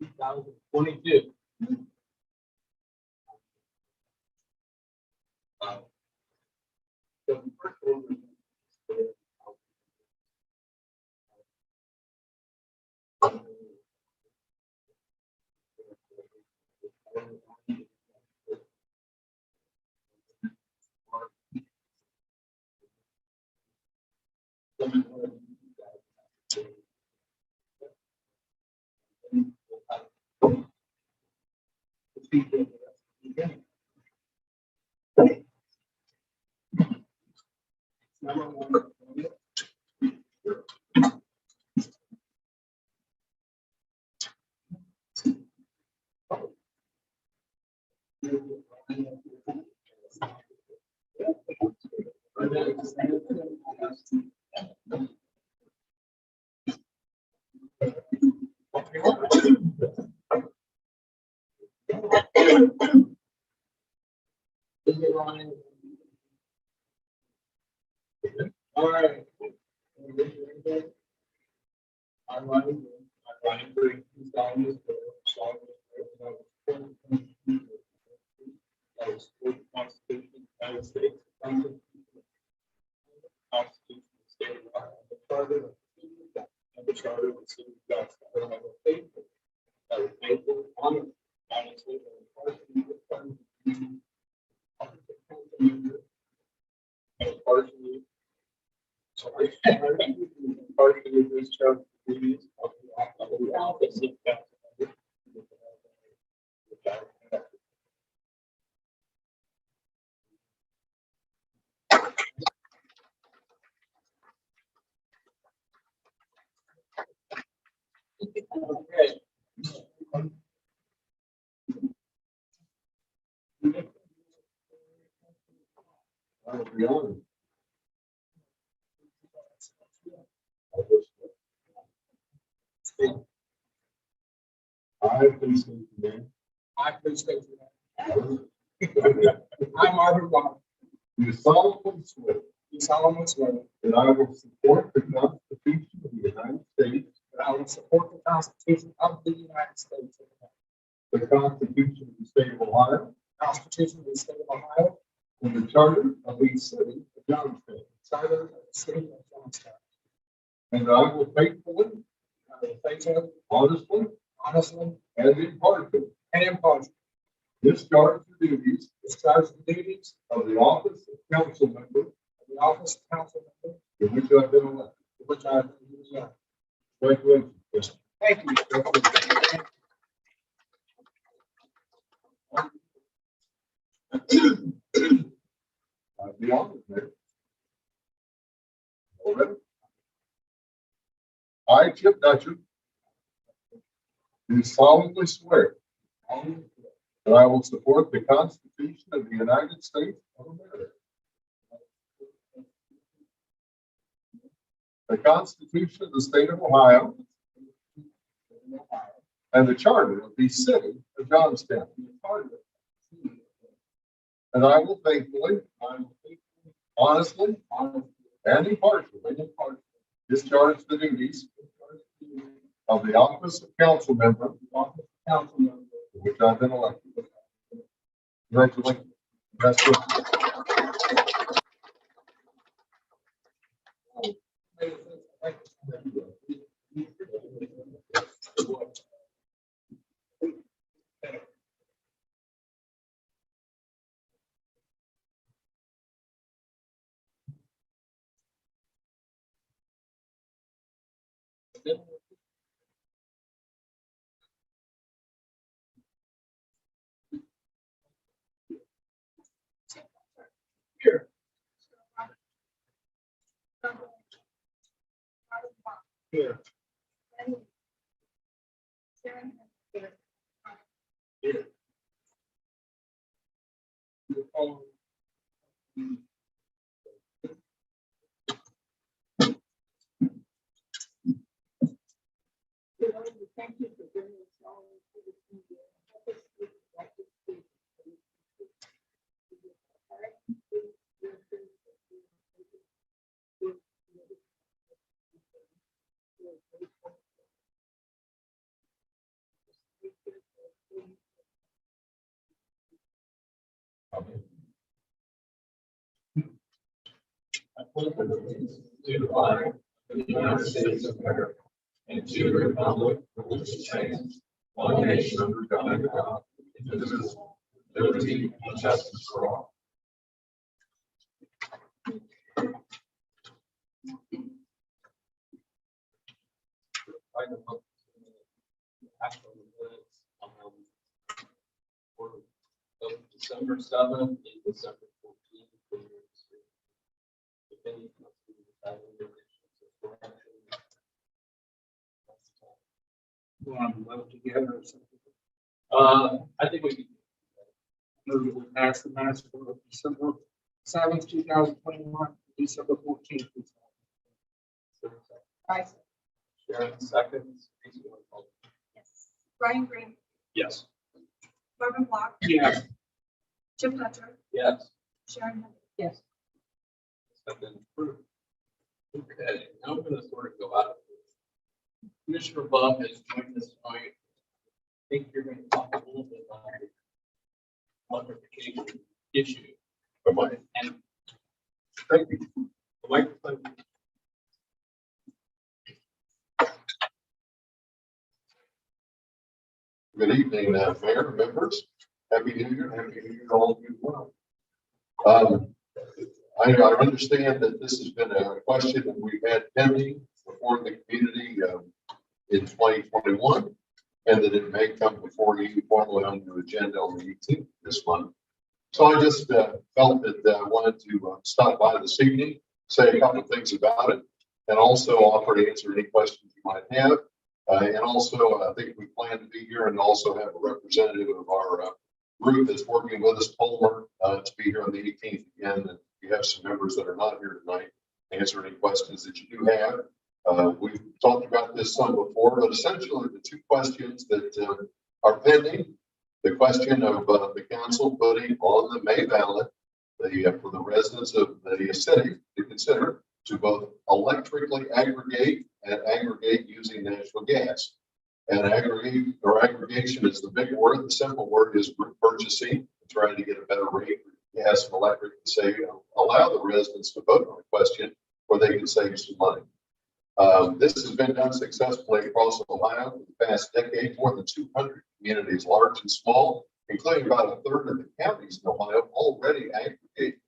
2022. The first one number one. All right. I'm running. Green. He's down this Constitution of the United States. Constitution of the State of Ohio. The Charter and the Charter of the City of Johnstown. I will faithfully, honor, honestly, and impartially defend the impartially discharge the duties of the office of council member. Okay. I will be honored. I please state your name. I please state your name. I, Margaret Watt. Do solemnly swear. Do solemnly swear. That I will support the Constitution of the United States. That I will support the Constitution of the United States. The Constitution of the State of Ohio. The Constitution of the State of Ohio. And the Charter of the City of Johnstown. Charter of the City of Johnstown. And I will faithfully, honestly, and impartially, discharge the duties of the office of council member, in which I have been elected. Congratulations. Thank you. I'll be honored, Mayor. All right. I, Chip Dutcher, do solemnly swear that I will support the Constitution of the United States of America, the Constitution of the State of Ohio, and the Charter of the City of Johnstown. And I will faithfully, honestly, and impartially discharge the duties of the office of council member, in which I've been elected. Congratulations. Best of luck. Here. Here. Here. Thank you for bringing us all into this meeting. allegiance to the flag of the United States of America and to the republic for which it stands, one nation under God, indivisible, liberty and justice for all. For December 7th and December 14th. If any Want to vote together or something? I think we can. Move that we pass the minutes for December 7th, 2021, December 14th. Sharon seconds. Yes. Brian Green, Yes. Marvin Block, Yes. Jim Hunter, Yes. Sharon Hunter. Yes. Have been approved. Okay, now we're going to sort of go out. Commissioner Bob has joined us tonight. I think you're going to talk a little bit about the electrification issue. And thank you. The microphone. Good evening, Mayor, members. Happy New Year. Happy New Year to all of you as well. I understand that this has been a question that we've had pending before the community in 2021, and that it may come before you formally on the agenda on the 18th this month. So I just felt that I wanted to stop by this evening, say a couple of things about it, and also offer to answer any questions you might have. And also, I think we plan to be here and also have a representative of our group that's working with us, Palmer, to be here on the 18th again. And we have some members that are not here tonight to answer any questions that you do have. We've talked about this some before, but essentially the two questions that are pending, the question of the council putting on the May ballot for the residents of the city to consider to both electrically aggregate and aggregate using natural gas. And aggregate or aggregation is the big word. The simple word is group purchasing, trying to get a better rate for gas and electric to say, allow the residents to vote on the question where they can save some money. This has been done successfully across Ohio for the past decade. More than 200 communities, large and small, including about a third of the counties in Ohio, already aggregate.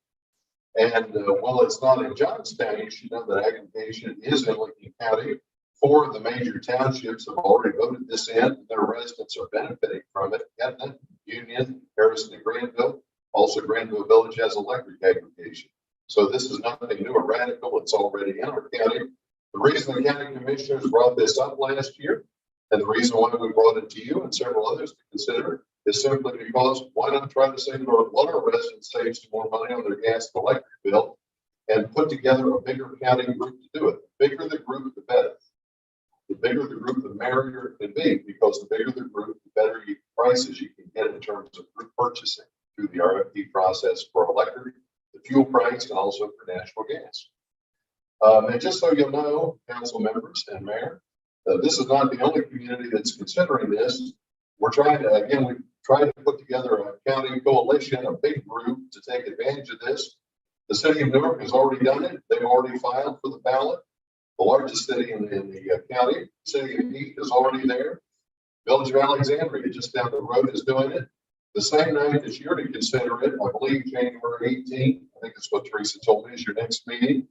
And while it's not in Johnstown, you should know that aggregation is in Lincoln County. 4 of the major townships have already voted this in. Their residents are benefiting from it. Etna, Union, Harrison, and Granville. Also, Granville Village has electric aggregation. So this is nothing new or radical. It's already in our county. The reason the county commissioners brought this up last year, and the reason why we brought it to you and several others to consider, is simply because why not try to save our residents save some more money on their gas and electric bill and put together a bigger county group to do it. The bigger the group, the better. The bigger the group, the merrier it can be, because the bigger the group, the better prices you can get in terms of group purchasing through the RFP process for electric, the fuel price, and also for natural gas. And just so you'll know, council members and mayor, this is not the only community that's considering this. We're trying to, again, we've tried to put together a county coalition, a big group to take advantage of this. The city of Newark has already done it. They've already filed for the ballot. The largest city in the county, city of Heath, is already there. Village of Alexandria, just down the road, is doing it. The same night this year to consider it, I believe January 18th, I think that's what Teresa told me is your next meeting.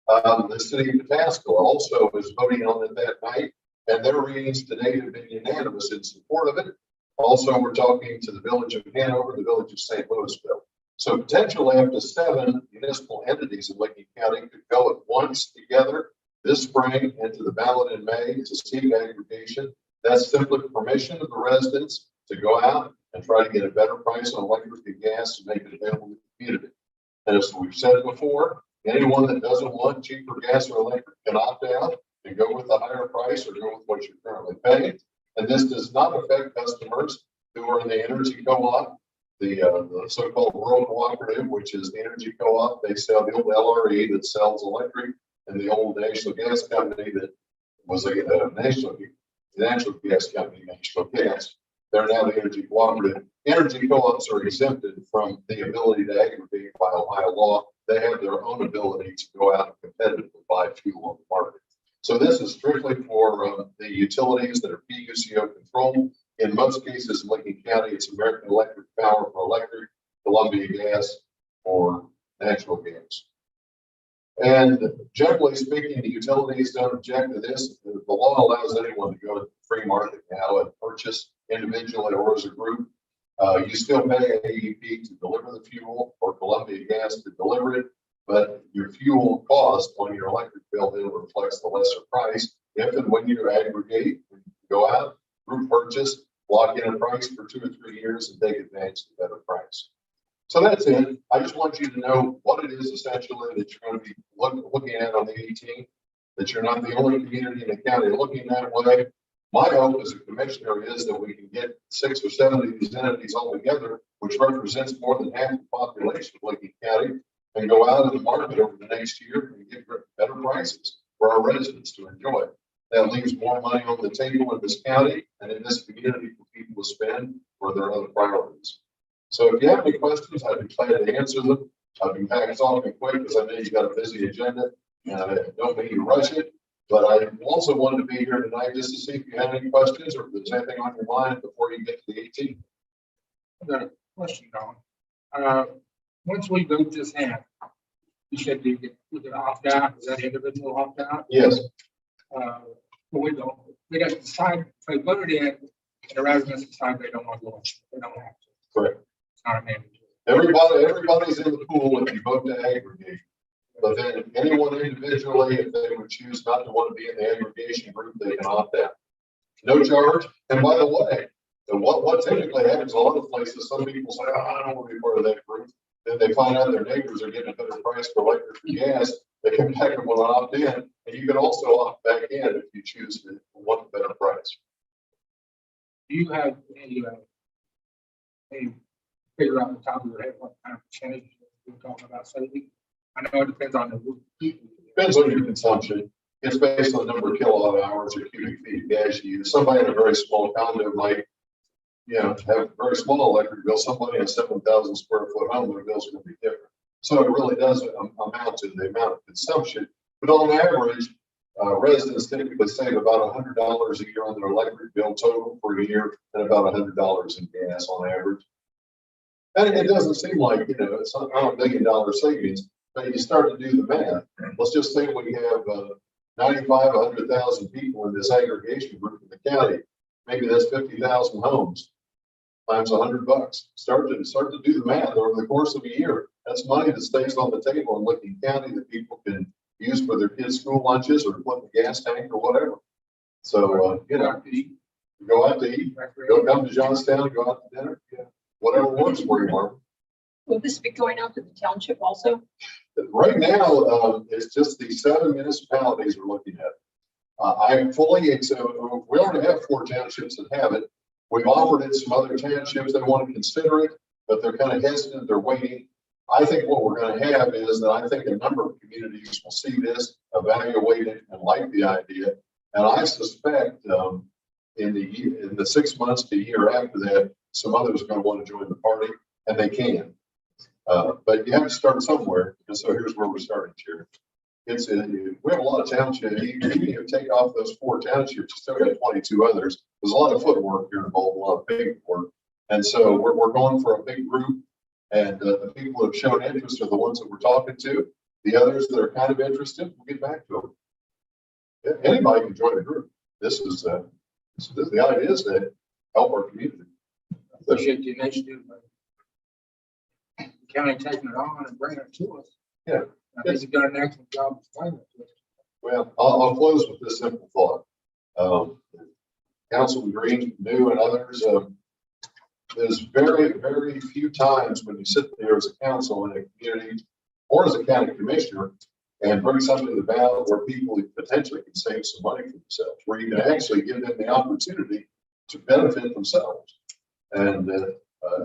The city of Patasko also is voting on it that night, and their readings today have been unanimous in support of it. Also, we're talking to the village of Hanover, the village of St. Louisville. So potentially up to 7 municipal entities in Lincoln County could go at once together this spring into the ballot in May to seek aggregation. That's simply permission of the residents to go out and try to get a better price on electric and gas and make it available to the community. And as we've said before, anyone that doesn't want cheaper gas or electric can opt out and go with the higher price or go with what you're currently paying. And this does not affect customers who are in the energy co-op, the so-called rural cooperative, which is the energy co-op. They sell the old LRE that sells electric, and the old national gas company that was a national gas company, National Gas. they're now the energy cooperative. Energy co-ops are exempted from the ability to aggregate by Ohio law. They have their own ability to go out and competitively buy fuel on the market. So this is strictly for the utilities that are PUCO controlled. In most cases, in Lincoln County, it's American Electric Power for electric, Columbia Gas for natural gas. And generally speaking, the utilities don't object to this. The law allows anyone to go to the free market now and purchase individually or as a group. You still pay AEP to deliver the fuel or Columbia Gas to deliver it, but your fuel cost on your electric bill then reflects the lesser price. If and when you aggregate, go out, group purchase, lock in a price for 2 or 3 years and take advantage of the better price. So that's it. I just want you to know what it is essentially that you're going to be looking at on the 18th, that you're not the only community in the county looking that way. My hope as a commissioner is that we can get 6 or 7 of these entities all together, which represents more than half the population of Lincoln County, and go out in the market over the next year and get better prices for our residents to enjoy. That leaves more money on the table in this county and in this community for people to spend for their other priorities. So if you have any questions, I'd be glad to answer them. I've been talking quick because I know you got a busy agenda and I don't mean to rush it, but I also wanted to be here tonight just to see if you have any questions or if there's anything on your mind before you get to the 18th. I've got a question, Don. Once we vote this in, you said we could opt out. Is that individual opt out? Yes. Well, we don't. We got to decide if they voted in, and the residents decide they don't want to launch. They don't have to. Correct. It's not a mandatory. Everybody's in the pool if you vote to aggregate. But then anyone individually, if they would choose not to want to be in the aggregation group, they can opt out. No charge. And by the way, what typically happens a lot of places, some people say, oh, I don't want to be part of that group. Then they find out their neighbors are getting a better price for electric or gas. They come back and want to opt in. And you can also opt back in if you choose to want a better price. Do you have any figure out the top of your head what kind of percentage we're talking about saving? I know it depends on the people. Depends on your consumption. It's based on the number of kilowatt hours or cubic feet of gas you use. Somebody in a very small condo might, have a very small electric bill. Somebody in a 7,000 square foot home, their bill's going to be different. So it really does amount to the amount of consumption. But on average, residents typically save about $100 a year on their electric bill total for a year, and about $100 in gas on average. And it doesn't seem like, it's not $1 million savings, but you start to do the math. Let's just say we have 95, 100,000 people in this aggregation group in the county. Maybe that's 50,000 homes times $100. Start to do the math over the course of a year. That's money that stays on the table in Lincoln County that people can use for their kids' school lunches or put in the gas tank or whatever. So, go out to eat, go come to Johnstown, go out to dinner, whatever works for you, Mark. Will this be going out to the township also? Right now, it's just the 7 municipalities we're looking at. I fully accept, we already have 4 townships that have it. We've offered it to some other townships that want to consider it, but they're kind of hesitant, they're waiting. I think what we're going to have is that I think a number of communities will see this, evaluate it, and like the idea. And I suspect in the 6 months to a year after that, some others are going to want to join the party, and they can. But you have to start somewhere, and so here's where we're starting here. We have a lot of townships. Even if you take off those 4 townships, you still got 22 others. There's a lot of footwork here involved, a lot of paperwork. And so we're going for a big group, and the people who have shown interest are the ones that we're talking to. The others that are kind of interested, we'll get back to them. Anybody can join the group. This is the idea is to help our community. Appreciate the initiative. The county taking it on and bringing it to us. Yeah. I think you've done an excellent job explaining it to us. Well, I'll close with this simple thought. Councilman Green, new and others, there's very, very few times when you sit there as a council in a community or as a county commissioner and bring something to the ballot where people potentially can save some money for themselves, where you can actually give them the opportunity to benefit themselves. And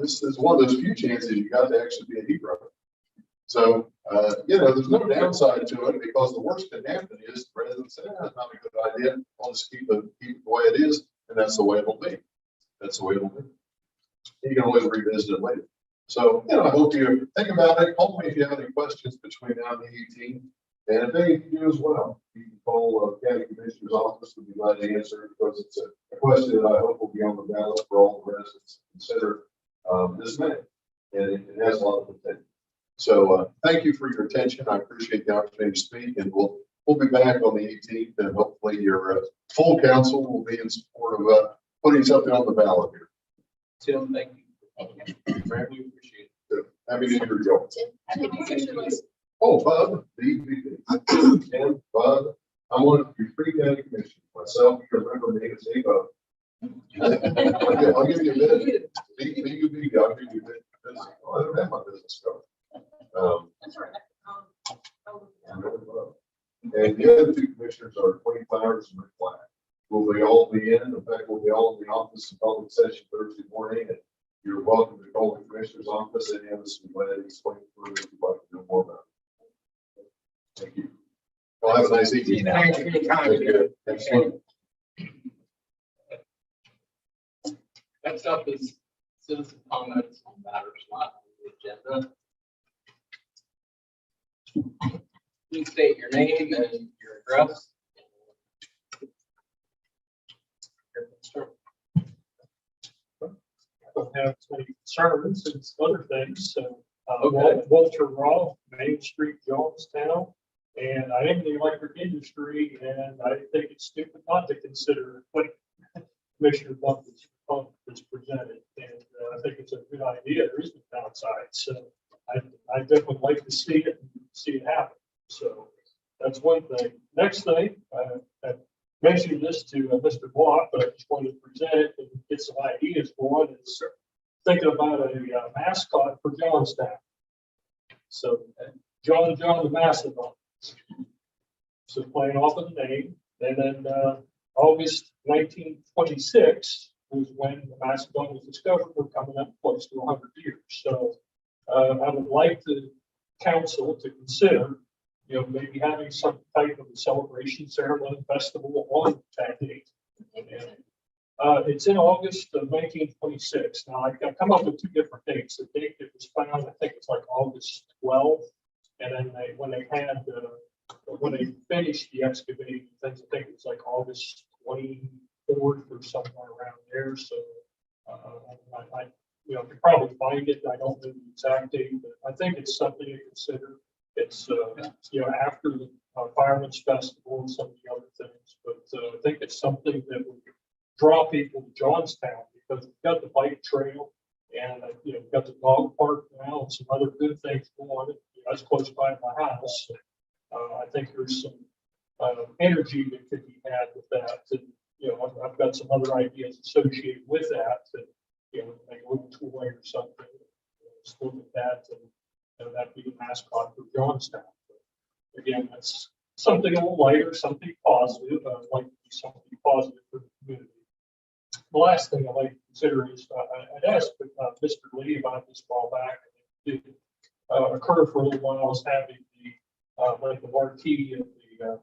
this is one of those few chances you got to actually be a hero. So, there's no downside to it because the worst that can happen is the president said, that's not a good idea. I'll just keep it the way it is, and that's the way it'll be. that's the way it'll be. You can always revisit it later. So, I hope you think about it. Call me if you have any questions between now and the 18th. And if any of you as well, you can call County Commissioner's office. We'll be glad to answer it because it's a question that I hope will be on the ballot for all the residents to consider this May. And it has a lot of potential. So thank you for your attention. I appreciate the opportunity to speak, and we'll be back on the 18th, and hopefully your full council will be in support of putting something on the ballot here. Tim, thank you. Thank you. Very appreciate it. So, happy New Year, Joe. Happy New Year to us. Oh, Bub, and Bub, I'm one of your three county commissioners. Myself, you remember me as a Bub. I'll give you a minute. I'll give you a minute. Oh, I don't have my business card. That's all right. I remember Bub. And the other two commissioners are Twenty Flowers and Rick Black. Will they all be in? In fact, we'll be all in the office in public session Thursday morning. And you're welcome to call the commissioner's office and have us be glad to explain further if you'd like to know more about it. Thank you. Well, have a nice evening. Thanks for your time. Take care. Excellent. Next up is citizen comments on matters not on the agenda. Please state your name and your address. I don't have any concerns and other things, so. Okay. Walter Roth, Main Street, Jonestown, and I am in the electric industry, and I think it's stupid not to consider what Commissioner Bump has presented, and I think it's a good idea. There is no downside, so I definitely like to see it happen. So that's one thing. Next thing, I mentioned this to Mr. Block, but I just wanted to present it and get some ideas for it. It's thinking about a mascot for Johnstown. So John the Mastodon. So playing off of the name. And then August 1926 was when the Mastodon was discovered. We're coming up close to 100 years. So I would like the council to consider, maybe having some type of a celebration ceremony festival on that date. And, it's in August of 1926. Now I come up with two different dates. The date that was found, I think it's like August 12th, and then when they finished the excavating things, I think it was like August 24th or somewhere around there. So I could probably find it. I don't know the exact date, but I think it's something to consider. It's after the Fireman's Festival and some of the other things, but I think it's something that would draw people to Johnstown because we've got the bike trail and we've got the dog park now and some other good things going on. That's close by my house. I think there's some energy that could be had with that. And, I've got some other ideas associated with that. That make a little toy or something. Just look at that and that'd be the mascot for Johnstown. But again, that's something a little lighter, something positive. I'd like to do something positive for the community. The last thing I'd like to consider is I'd asked Mr. Lee about this a while back. It did occur for a little while. I was having the marquee in the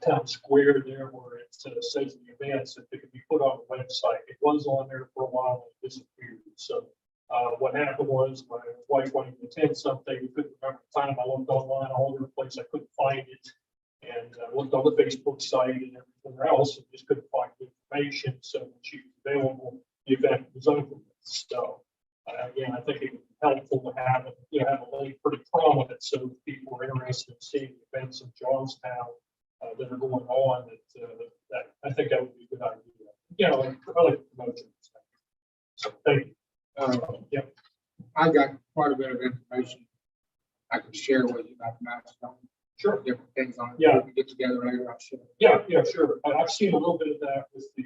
town square there where it says the events that they could be put on the website. It was on there for a while and it disappeared. So what happened was my wife wanted to attend something. We couldn't remember the time. I looked online all over the place. I couldn't find it. And looked on the Facebook site and everything else and just couldn't find the information. So when she was available, the event was over. So again, I think it would be helpful to have it, have a link pretty prominent so that people are interested in seeing the events in Johnstown that are going on. That I think that would be a good idea. I like promotion. So thank you. I got quite a bit of information I could share with you about the Mastodon. Sure. Different things on it. Yeah. We can get together later, I'm sure. Yeah, sure. I've seen a little bit of that with the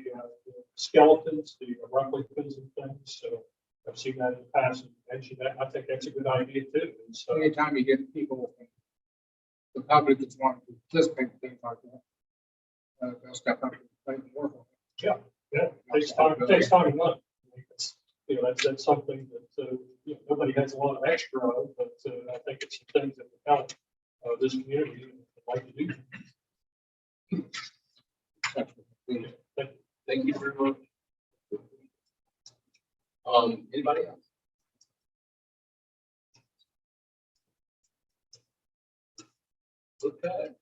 skeletons, the replicas and things. So I've seen that in the past and mentioned that. I think that's a good idea too. And so Anytime you get people, the public that's wanting to participate in things like that, they'll step up and play and work on it. yeah, it takes time and money. That's something that nobody has a lot of extra of, but I think it's some things that would help this community and like to do. Thank you very much. Anybody else? Okay.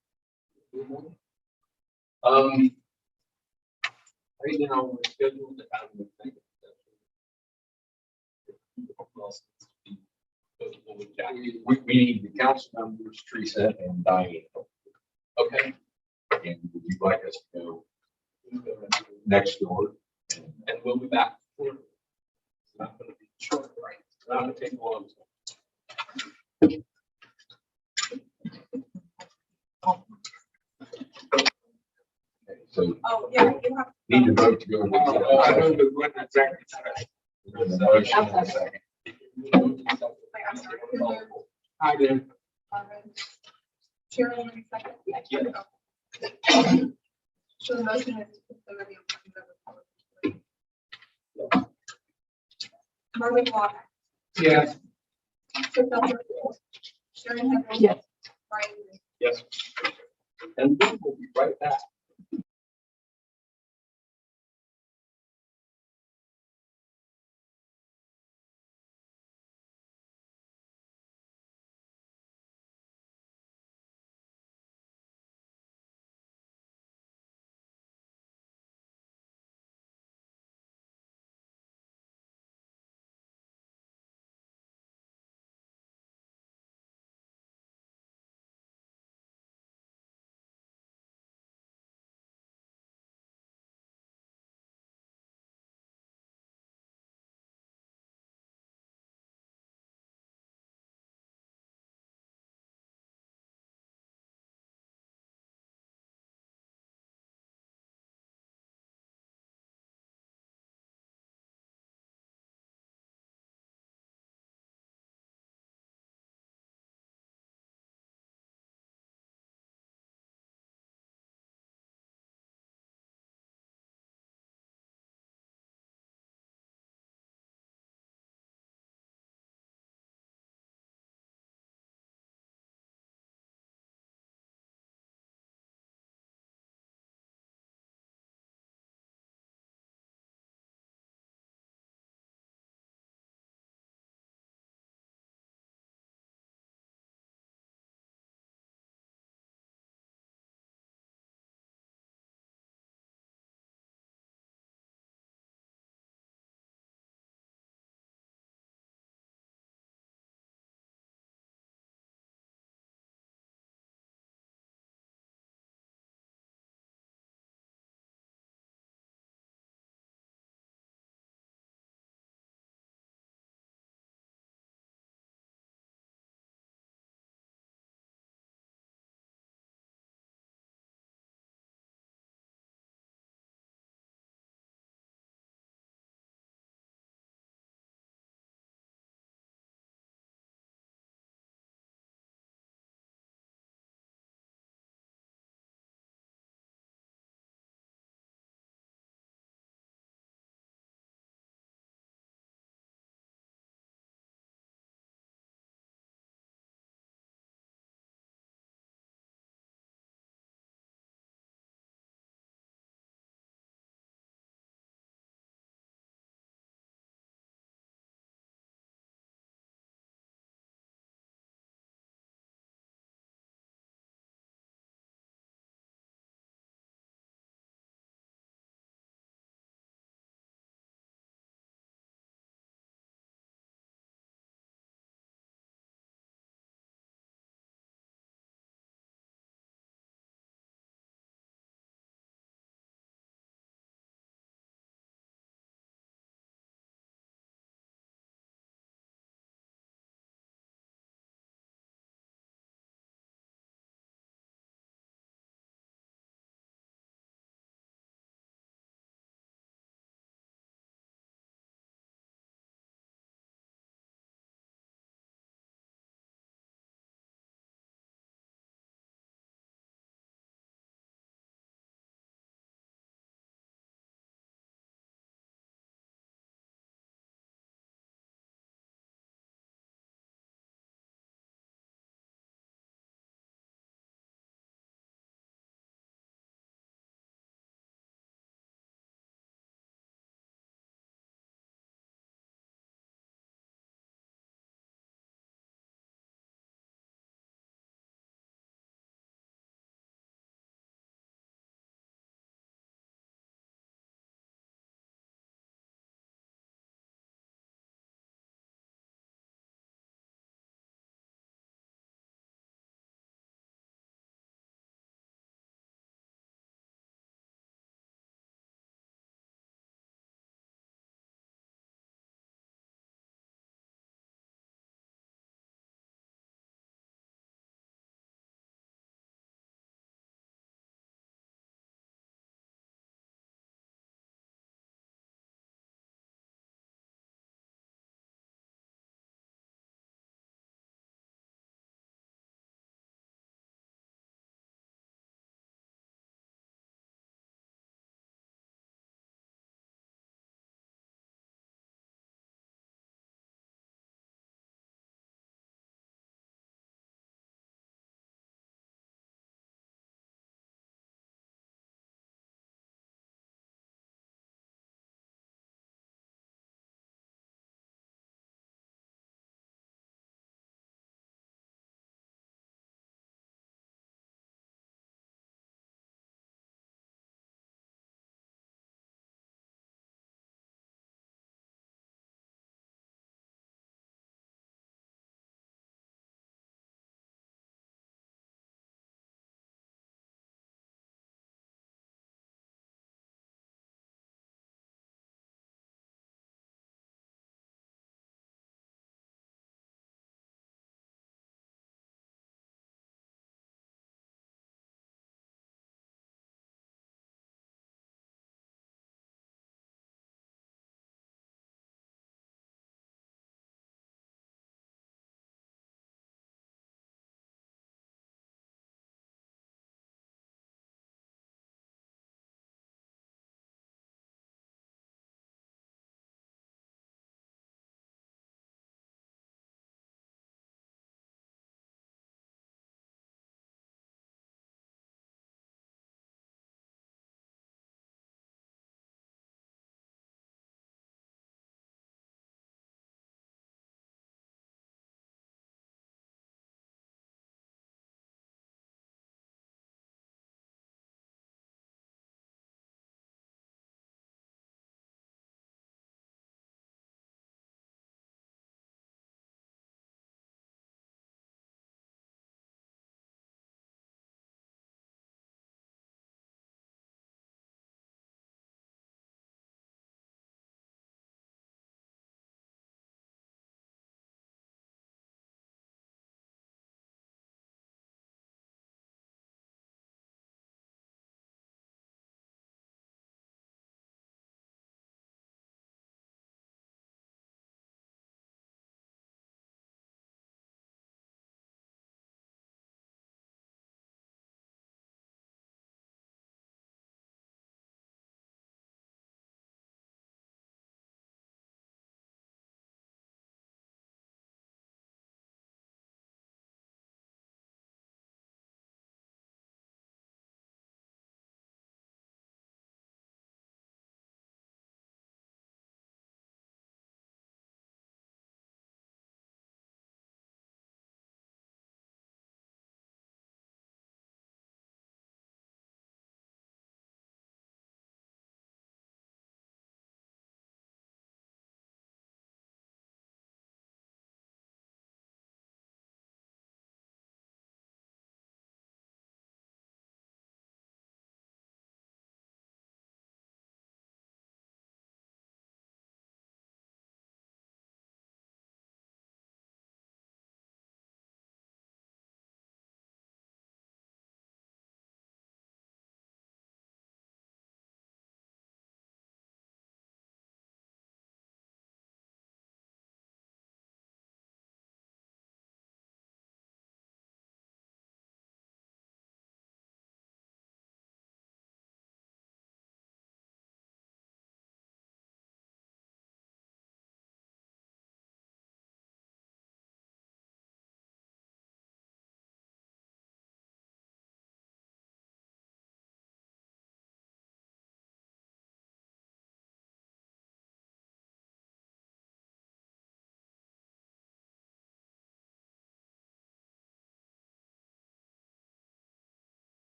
Right now, we're scheduled to have an executive session. We need the council members, Teresa and Diane. Okay, And would you like us to go next door? and we'll be back. It's not gonna be short, right? It's not gonna take long. So Oh, yeah, you have. need to vote to go. into I executive know that when executive session. session. There's a motion and a second. Wait, I'm sorry. Who moved? I did. Sharon, any second? Yes. Okay. So the motion is to consider the appointment of the public. Marvin Block, Yes. Chip Felter, Sharon Henry. Yes. Brian Green. Yes. And we will be right back.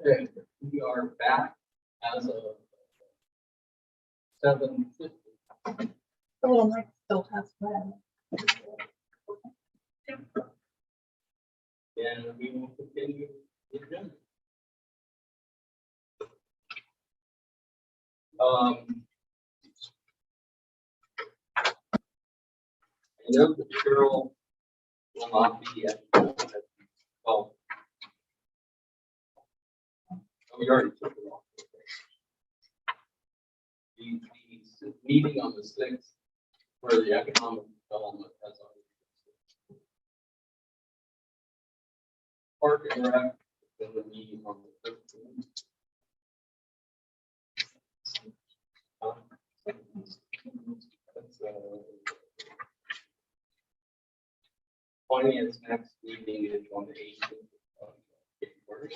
Okay, we are back as of 7:50. The little mic still has red. And we will continue the agenda. I know that Cheryl will not be at, well, we already took it off. The meeting on the 6th for the economic development has already. Park and Rec, the meeting on the 13th. That's, Finance next meeting is on the 18th of February.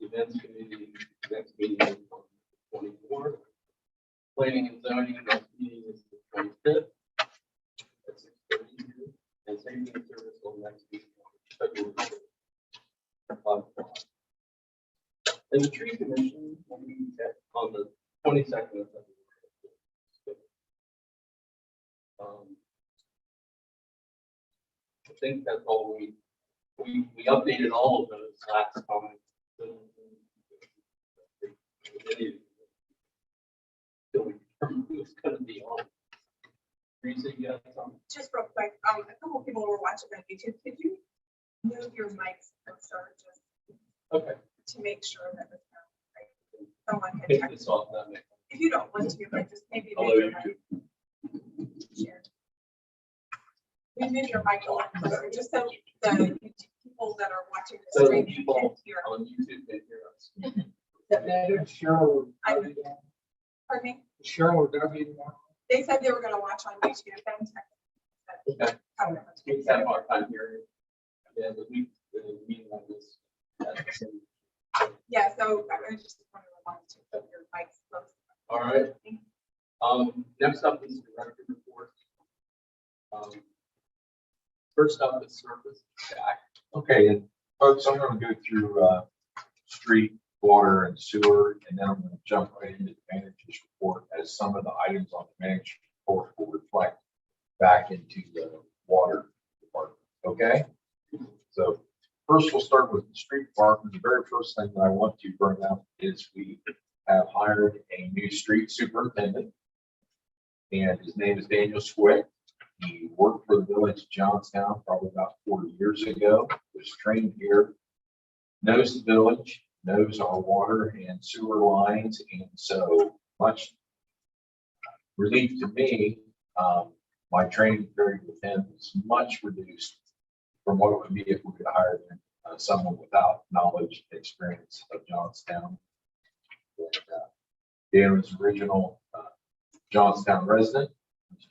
Events committee next meeting is on the 24th. Planning and zoning next meeting is the 25th. At 6:30. And safety and service will next meeting on February 5th. 5 o'clock. And the tree commission will meet on the 22nd of February. I think that's all we updated all of those last time. So we determined who's gonna be on. Teresa, you got something? Just real quick, a couple of people were watching on YouTube. Could you move your mics closer just Okay. to make sure that it's right? Someone had Take checked. this off that makes. If you don't want to, but just maybe. move Hello, your mic. Share. We move your mic a lot closer, just so the people that are watching the So stream people can hear. on YouTube can hear us. Cheryl, Pardon me? Cheryl, W. They said they were gonna watch on YouTube and text. Okay. We had a hard time hearing. Yeah, the meeting on this. Yeah, so I just want to remind you to put your mics close. All right. Next up is director report. First up is surface. Jack. Okay, and folks, I'm gonna go through, street, water and sewer, and then I'm gonna jump right into the manager's report as some of the items on the manager's report will reflect back into the water department, okay? So first, we'll start with the street department. The very first thing that I want to bring up is we have hired a new street superintendent, and his name is Daniel Swick. He worked for the village of Johnstown probably about 40 years ago, was trained here, knows the village, knows our water and sewer lines, and so much relief to me. My training period with him is much reduced from what it would be if we could hire someone without knowledge and experience of Johnstown. Dan was original Johnstown resident,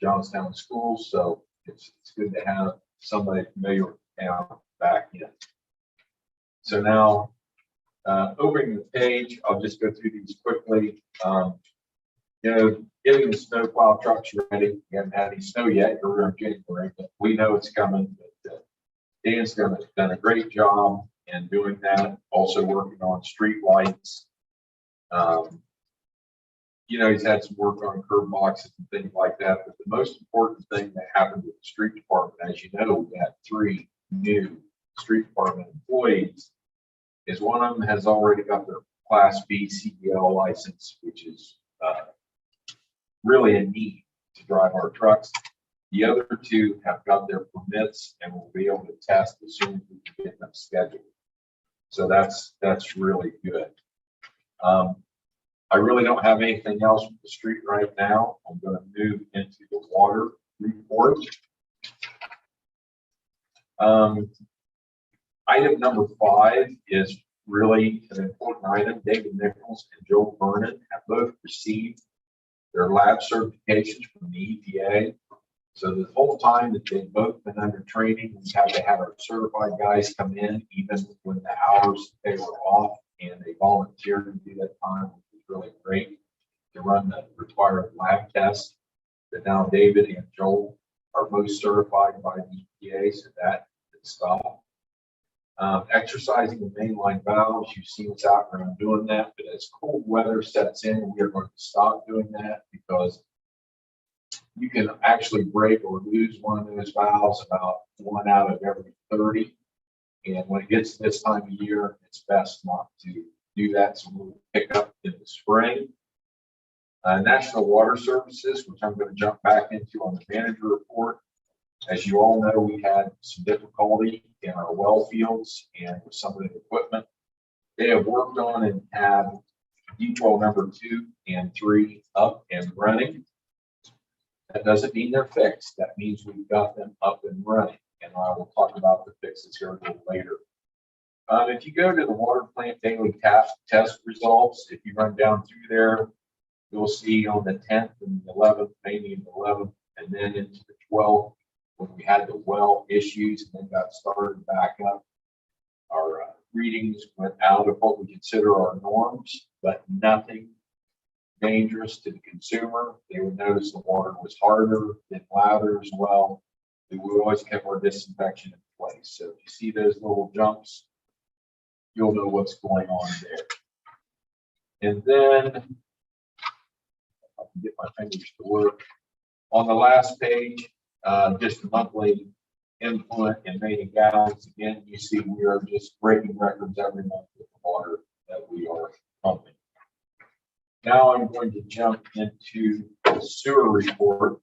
Johnstown schools, so it's good to have somebody familiar with the town back in. So now, opening the page, I'll just go through these quickly. Getting the snowplow trucks ready. We haven't had any snow yet, we're in January, but we know it's coming. But, Dan's done a great job in doing that, also working on street lights. He's had some work on curb boxes and things like that, but the most important thing that happened with the street department, as you know, we got 3 new street department employees, is one of them has already got their Class B CDL license, which is really a need to drive our trucks. The other 2 have got their permits and will be able to test as soon as we can get them scheduled. So that's really good. I really don't have anything else with the street right now. I'm going to move into the water report. Item number 5 is really an important item. David Nichols and Joel Vernon have both received their lab certifications from the EPA. So the whole time that they've both been under training, we have to have our certified guys come in, even when the hours they were off, and they volunteered to do that time, which is really great, to run the required lab tests. But now David and Joel are both certified by the EPA, so that can stop. Exercising the mainline valves, you've seen us out around doing that, but as cold weather sets in, we are going to stop doing that because you can actually break or lose one of those valves about 1 out of every 30. And when it gets to this time of year, it's best not to do that. So we'll pick up in the spring. National Water Services, which I'm going to jump back into on the manager report. As you all know, we had some difficulty in our well fields and with some of the equipment. They have worked on and have deep well number 2 and 3 up and running. That doesn't mean they're fixed. That means we've got them up and running. And I will talk about the fixes here a little later. If you go to the water plant daily test results, if you run down through there, you'll see on the 10th and the 11th, maybe the 11th, and then into the 12th, when we had the well issues and then got started back up, our readings went out of what we consider our norms, but nothing dangerous to the consumer. They would notice the water was harder than lather as well. We always kept our disinfection in place. So if you see those little jumps, you'll know what's going on there. And then I can get my fingers to work. On the last page, just a monthly input in million gallons. Again, you see we are just breaking records every month with the water that we are pumping. Now I'm going to jump into the sewer report.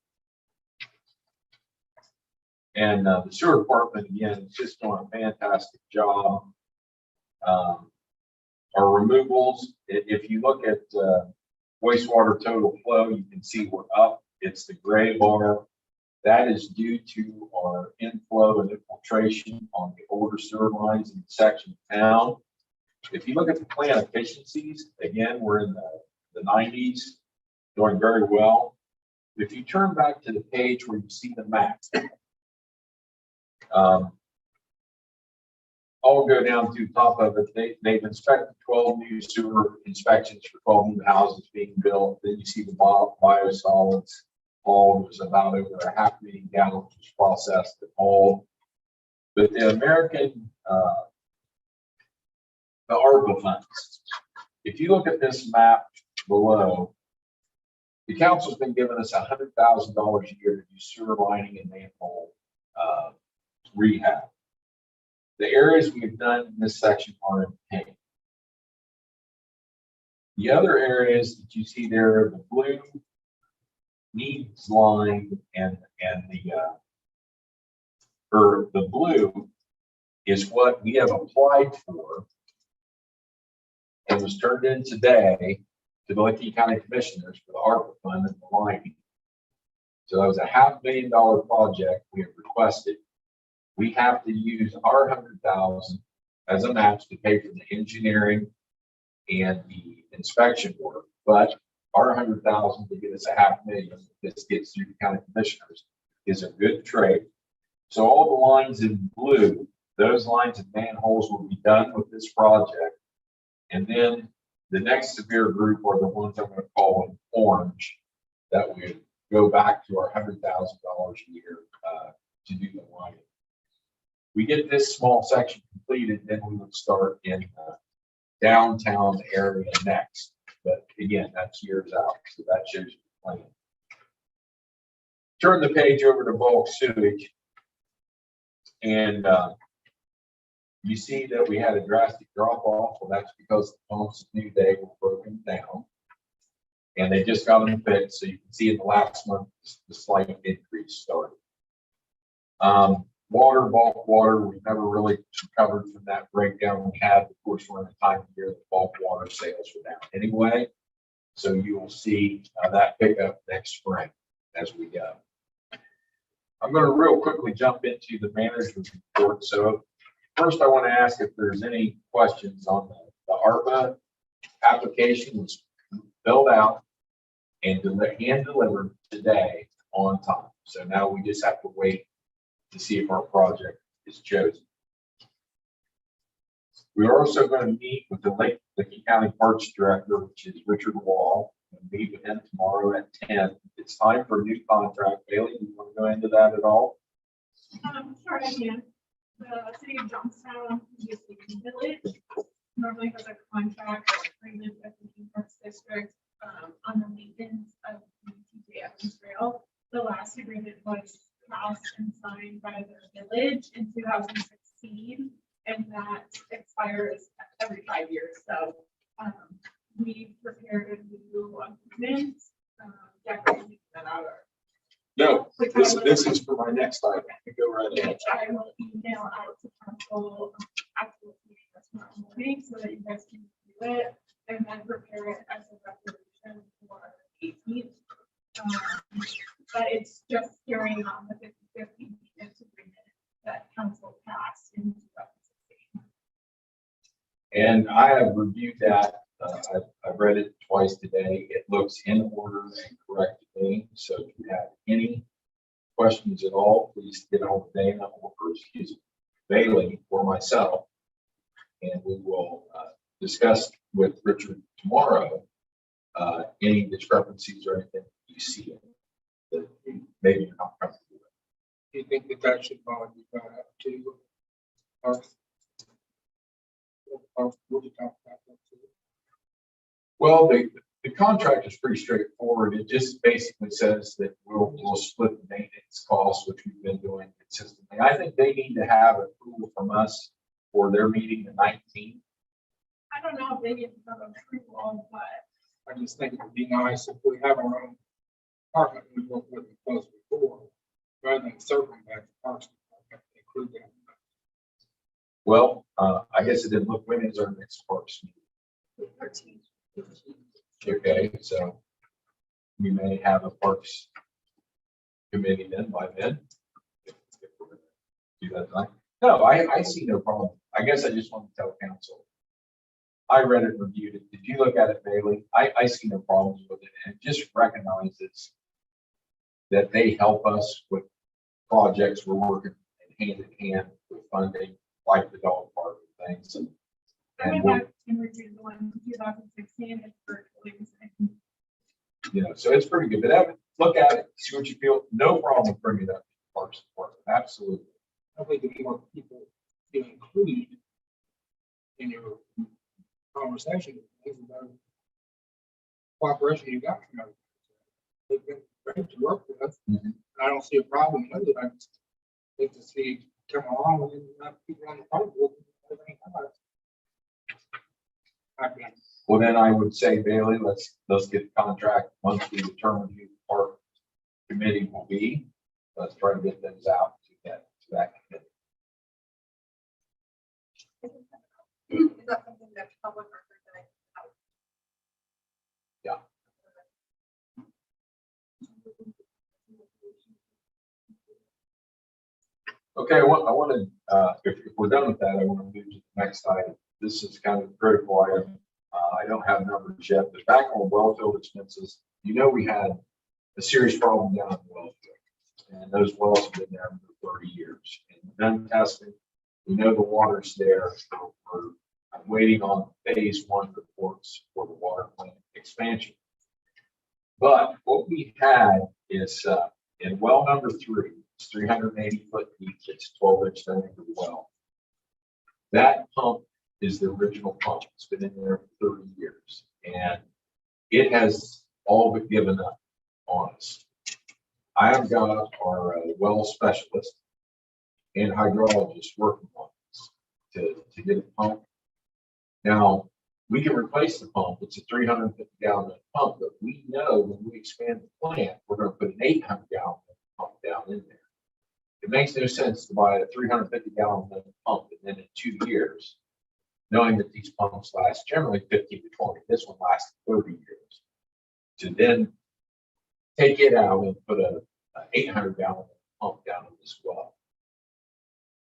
And the sewer department, again, is just doing a fantastic job. Our removals, if you look at wastewater total flow, you can see we're up. It's the gray bar. That is due to our inflow and infiltration on the older sewer lines in the section of town. If you look at the plant efficiencies, again, we're in the 90s, doing very well. If you turn back to the page where you see the map, I'll go down to the top of it. They've inspected 12 new sewer inspections for 12 new houses being built. Then you see the biosolids. All was about over 500,000 gallons was processed at all. But the American, the ARPA funds, if you look at this map below, the council's been giving us $100,000 a year to do sewer lining and manhole rehab. The areas we've done in this section are in pink. The other areas that you see there, the blue needs line and the blue is what we have applied for and was turned in today to the Licking County Commissioners for the ARPA fund and the lining. So that was a $500,000 project we have requested. We have to use our $100,000 as a match to pay for the engineering and the inspection work, but our $100,000 to get us a $500,000, this gets through the county commissioners, is a good trade. So all the lines in blue, those lines of manholes will be done with this project. And then the next severe group are the ones I'm going to call in orange that would go back to our $100,000 a year to do the lining. We get this small section completed, then we would start in the downtown area next. But again, that's years out, so that shows you the plan. Turn the page over to bulk sewage, and you see that we had a drastic drop off. Well, that's because the pumps knew they were broken down, and they just got them fixed. So you can see in the last month the slight increase started. Water, bulk water, we've never really recovered from that breakdown we had. Of course, we're in a time of year that bulk water sales were down anyway. So you will see that pick up next spring as we go. I'm going to real quickly jump into the manager's report. So first, I want to ask if there's any questions on the ARPA application was filled out and hand delivered today on time. So now we just have to wait to see if our project is chosen. We are also going to meet with the Licking County Parks Director, which is Richard Wall. We'll meet with him tomorrow at 10. It's time for a new contract. Bailey, do you want to go into that at all? Sure, I can. The city of Johnstown, used to be village, normally has a contract or agreement with the Parks District on the maintenance of the TJ Evans Trail. The last agreement was passed and signed by the village in 2016, and that expires every 5 years. So we prepared a new agreement. Jack, can you get that out? No, this is for my next item. Go right ahead. Which I will email out to council after the meeting this morning, so that you guys can do it and then prepare it as a resolution for the 18th. But it's just carrying on the 50/50 maintenance agreement that council passed in 2016. And I have reviewed that. I've read it twice today. It looks in order and correct to me. So if you have any questions at all, please get on with Dana or excuse me, Bailey or myself. And we will discuss with Richard tomorrow any discrepancies or anything you see that maybe you're not comfortable with. Do you think that should probably be brought up to Parks? Would you talk about that too? Well, the contract is pretty straightforward. It just basically says that we'll split the maintenance costs, which we've been doing consistently. I think they need to have approval from us for their meeting the 19th. I don't know if they get some approval, but I just think it would be nice if we have our own department we work with them close before, rather than circling back to Parks Department, include them. Well, I guess it didn't look when is our next parks meeting. 13. Okay, so we may have a parks committee then by then. If we're gonna do that tonight. No, I see no problem. I guess I just want to tell council. I read it, reviewed it. Did you look at it, Bailey? I see no problems with it, and just recognize it's that they help us with projects. We're working hand in hand with funding, like the dog park and things. I went we're- back and reviewed the one in 2016. It's virtually the same. You know, so it's pretty good, but Evan, look at it, see what you feel, no problem bringing it up to Parks Department, absolutely. I think the more people you include in your conversation, things about cooperation you got from everybody. They've been great to work with us. Mhm. I don't see a problem with it. I just think to see come along and not people on the park with everything else. Okay. Well, then I would say, Bailey, let's get the contract, once we determine who the park committee will be, let's try to get those out to that committee. Is that something that public record that I can help? Yeah. Okay, I want to, if we're done with that, I want to move to the next item. This is kind of a critical item. I don't have numbers yet, but back on well field expenses, you know, we had a serious problem down in the well field. And those wells have been there for 30 years. And we've done testing. We know the water's there. I'm waiting on phase 1 reports for the water plant expansion. But what we had is in well number 3, it's 380 foot deep, it's 12-inch diameter well. That pump is the original pump. It's been in there for 30 years. And it has all but given up on us. I have got our well specialist and hydrologist working on this to get a pump. Now, we can replace the pump. It's a 350 gallon pump, but we know when we expand the plant, we're going to put an 800 gallon pump down in there. It makes no sense to buy a 350 gallon pump and then in 2 years, knowing that these pumps last generally 15 to 20. This one lasted 30 years. To then take it out and put a 800 gallon pump down in this well.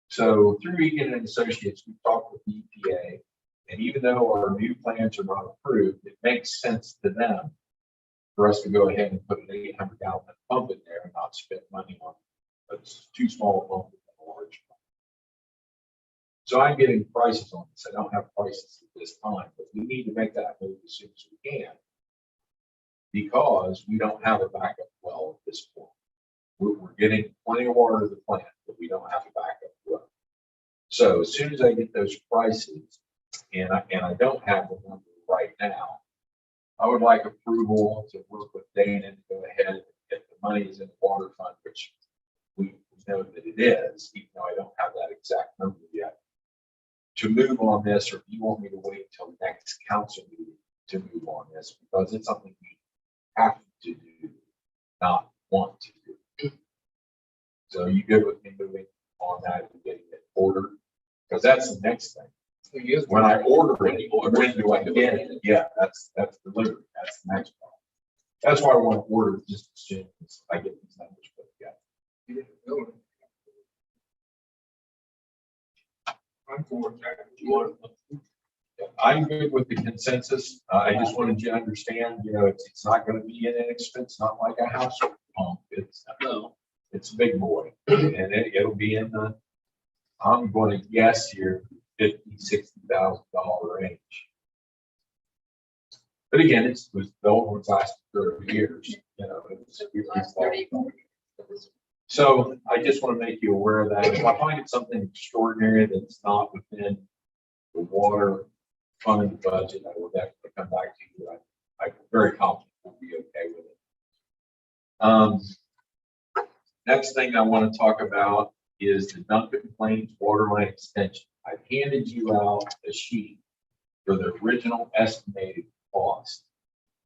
So through Egan and Associates, we talked with the EPA, and even though our new plans are not approved, it makes sense to them for us to go ahead and put an 800 gallon pump in there and not spend money on it. It's too small a pump and a large pump. So I'm getting prices on this. I don't have prices at this time, but we need to make that move as soon as we can because we don't have a backup well at this point. We're getting plenty of water to the plant, but we don't have a backup well. So as soon as I get those prices, and I don't have the number right now, I would like approval to work with Dana to go ahead if the money is in the water fund, which we know that it is, even though I don't have that exact number yet, to move on this, or if you want me to wait until next council meeting to move on this, because it's something we have to do, not want to do. So you good with me moving on that and getting it ordered? Because that's the next thing. Thing is, When I order it, when do I get it? Yeah, that's delivery. That's the next part. That's why I want to order it just as soon as I get these numbers put together. you get the building. I'm for that. You want, I'm good with the consensus. I just wanted you to understand, it's not going to be an inexpensive, not like a house pump. no, It's a big boy, and it'll be in the, I'm going to guess here, $50,000-$60,000 range. But again, the old one's lasted 30 years, Last 30. So I just want to make you aware of that. If I find it something extraordinary that's not within the water fund budget, I will definitely come back to you. I'm very confident we'll be okay with it. Next thing I want to talk about is the Duncan Plains water line extension. I've handed you out a sheet for the original estimated cost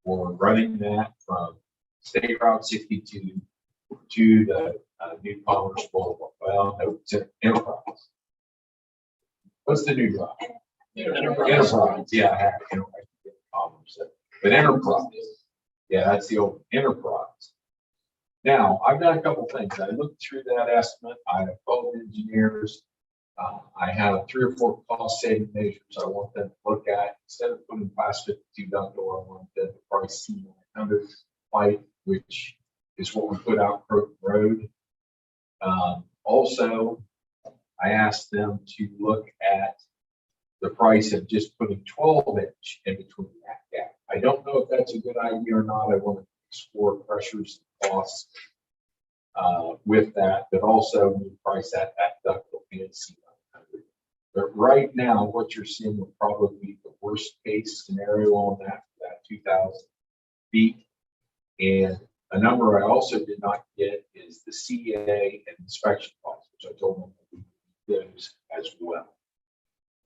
for running that from State Route 62 to the new Commerce Boulevard. Well, no, it's an Enterprise. What's the new route? Enterprise. Yeah, I have Enterprise. Commerce, but Enterprise. Yeah, that's the old Enterprise. Now, I've done a couple things. I looked through that estimate. I have called engineers. I have 3 or 4 cost saving measures I want them to look at. Instead of putting class 52 duct door, I want them to price C900 pipe, which is what we put out Croton Road. Also, I asked them to look at the price of just putting 12-inch in between that gap. I don't know if that's a good idea or not. I want to explore pressures and costs with that, but also we price that ductile and C900. But right now, what you're seeing will probably be the worst case scenario on that 2,000 feet. And a number I also did not get is the CA and inspection costs, which I told them we would those as well.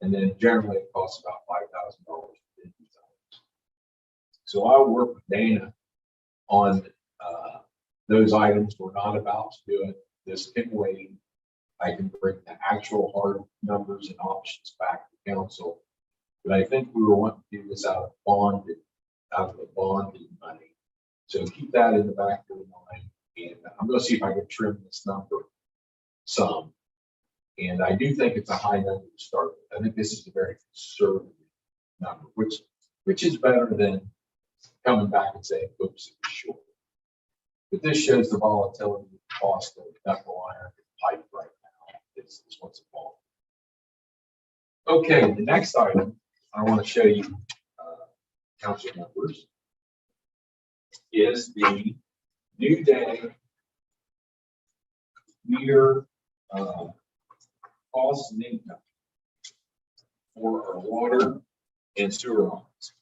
And then generally it costs about $5,000. So I'll work with Dana on those items. We're not about to do it. This can wait. I can bring the actual hard numbers and options back to council. But I think we were wanting to do this out of the bonded money. So keep that in the back of your mind. And I'm going to see if I can trim this number some. And I do think it's a high number to start with. I think this is a very conservative number, which is better than coming back and saying, oops, it was short. But this shows the volatility of the cost of ductile iron and pipe right now. This is what's involved. Okay, the next item I want to show you, council members, is the New Day meter costs and income for our water and sewer lines.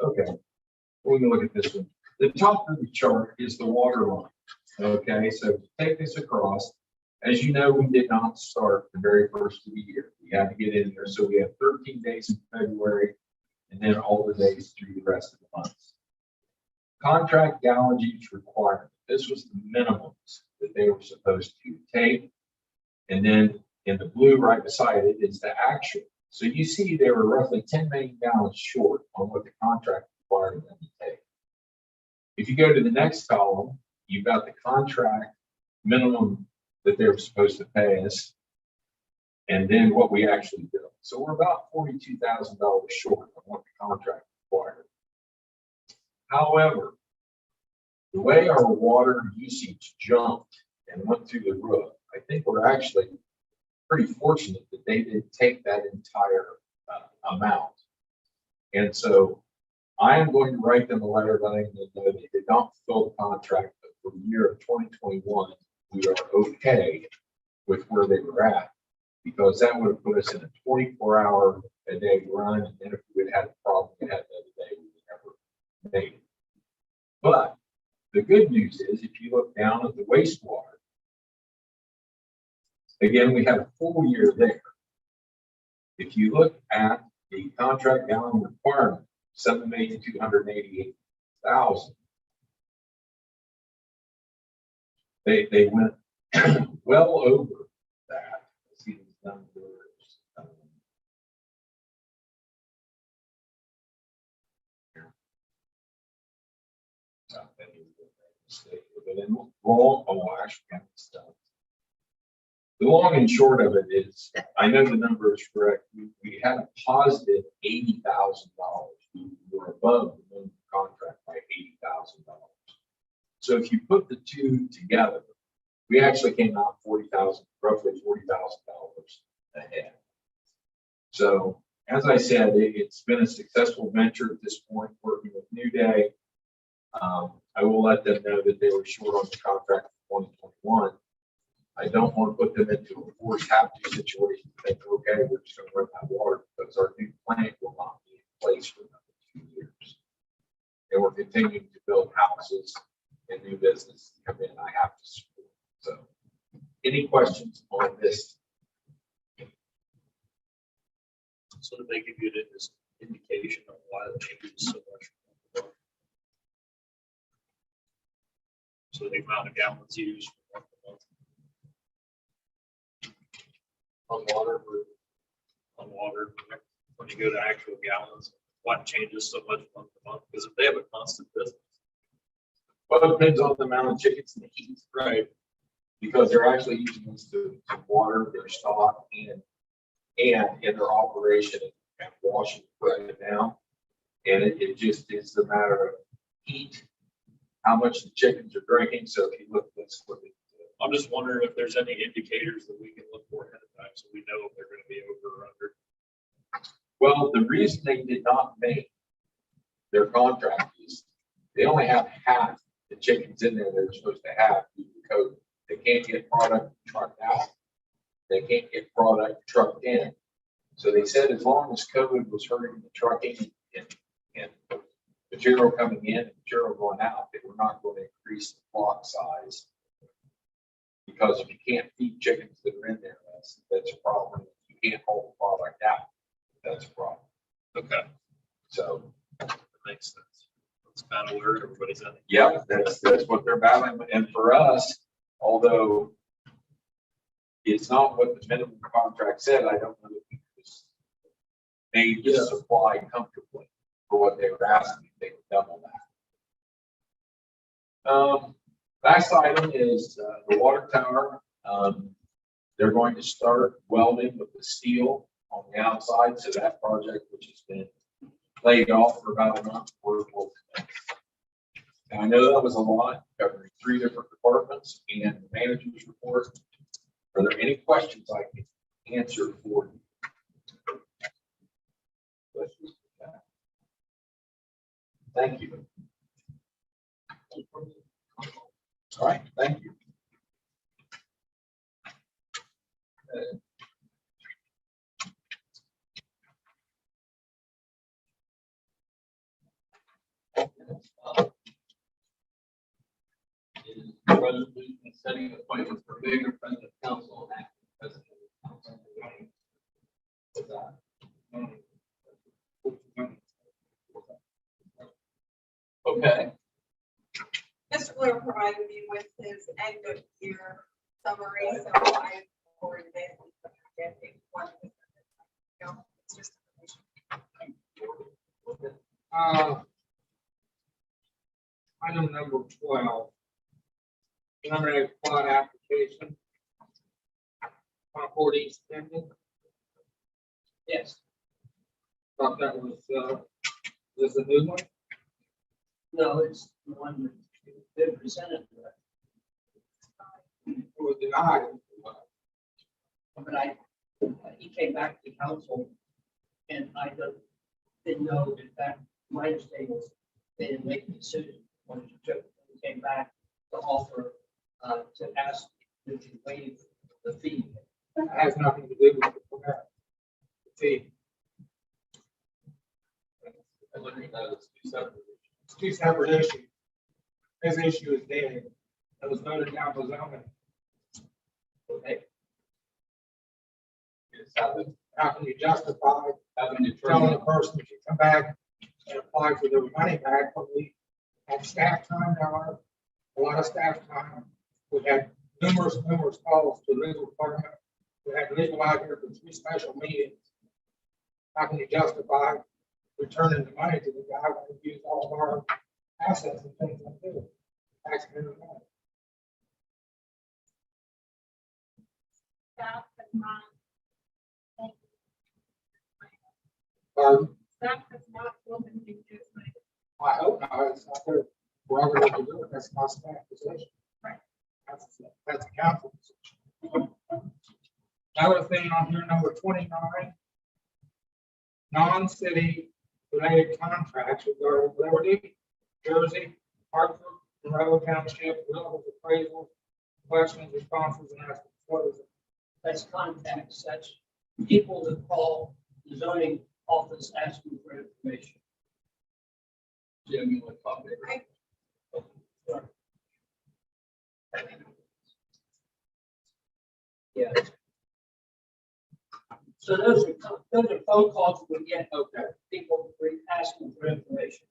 Okay, we can look at this one. The top of the chart is the water line. Okay, so to take this across, as you know, we did not start the very first of the year. We had to get in there. So we have 13 days in February and then all the days through the rest of the months. Contract gallonage requirement. This was the minimums that they were supposed to take. And then in the blue right beside it is the actual. So you see they were roughly 10 million gallons short on what the contract required them to take. If you go to the next column, you've got the contract minimum that they were supposed to pay us, and then what we actually do. So we're about $42,000 short of what the contract required. However, the way our water usage jumped and went through the roof, I think we're actually pretty fortunate that they did take that entire amount. And so I am going to write them a letter letting them know they did not fulfill the contract, but for the year of 2021, we are okay with where they were at, because that would have put us in a 24-hour-a-day run. And then if we had had a problem we had the other day, we would never made it. But the good news is, if you look down at the wastewater, again, we had a full year there. If you look at the contract gallon requirement, 7,288,000, they went well over that. Let's see these numbers. The long and short of it is, I know the number is correct. We had a positive $80,000. We were above the minimum contract by $80,000. So if you put the two together, we actually came out roughly $40,000 ahead. So as I said, it's been a successful venture at this point, working with New Day. I will let them know that they were short on the contract for 2021. I don't want to put them into a forced have-to situation. Think, okay, we're just going to run that water, because our new plant will not be in place for another 2 years. And we're continuing to build houses and new business come in. I have to support. So, any questions on this? So did they give you this indication of why the change is so much? So the amount of gallons used for month on water, when you go to actual gallons, what changes so much month to month? Because if they have a constant business. Well, it depends on the amount of chickens and the heat. Right. Because they're actually using this to water their stock and in their operation and washing it down. And it just is a matter of heat, how much the chickens are drinking. So if you look, let's look at. I'm just wondering if there's any indicators that we can look for ahead of time so we know if they're going to be over or under. Well, the reason they did not make their contract is they only have half the chickens in there they're supposed to have due to COVID. They can't get product trucked out. They can't get product trucked in. So they said as long as COVID was hurting the trucking and material coming in and material going out, they were not going to increase the flock size. Because if you can't feed chickens that are in there, that's a problem. If you can't hold the product out, that's a problem. Okay. So That makes sense. That's kind of where everybody's at. yeah, that's what they're battling. And for us, although it's not what the minimum contract said, I don't know that we just made the supply comfortably for what they were asking. They would double that. Last item is the water tower. They're going to start welding with the steel on the outside. So that project, which has been laid off for about a month, will commence. And I know that was a lot, covering 3 different departments and the manager's report. Are there any questions I can answer for you? Thank you. All right, thank you. Is resolution setting appointments for mayor, president, council, and acting president of council. What's that? Okay. Mr. Blair provided me with his end of year summary, so I forwarded it. I think one of the- it's just information. Item number 12. Preliminary plot application. On 40 extended. Yes. Thought that was, this a new one? No, it's the one that's been presented to us. It was denied. But he came back to council and didn't know if that, my understanding was they didn't make the decision when it took. He came back to offer, to ask to waive the fee. That has nothing to do with the fee. I look at that as two separate. It's two separate issues. His issue is dead. It was voted down by zoning. Okay, It's having, how can you justify having to telling turn a person to come back and apply for their money back when we have staff time now, a lot of staff time. We had numerous calls to the legal department. We had legal out here for 3 special meetings. How can you justify returning the money to the guy when we use all of our assets and things like that? Taxpayer money. Staff has not. Pardon? Staff has not spoken to this, like, I hope not. It's not their prerogative to do it. That's not staff position. Right. That's a council position. Another thing on here, number 29. Non-city related contracts regarding Liberty, Jersey, Hartford, Monroe Township, Willow's appraisal, questions, responses, and answers. What is it? That's contacts, that's people that call the zoning office asking for information. Jim, you want to talk about it? Yeah. So those are phone calls we get, Okay. people asking for information.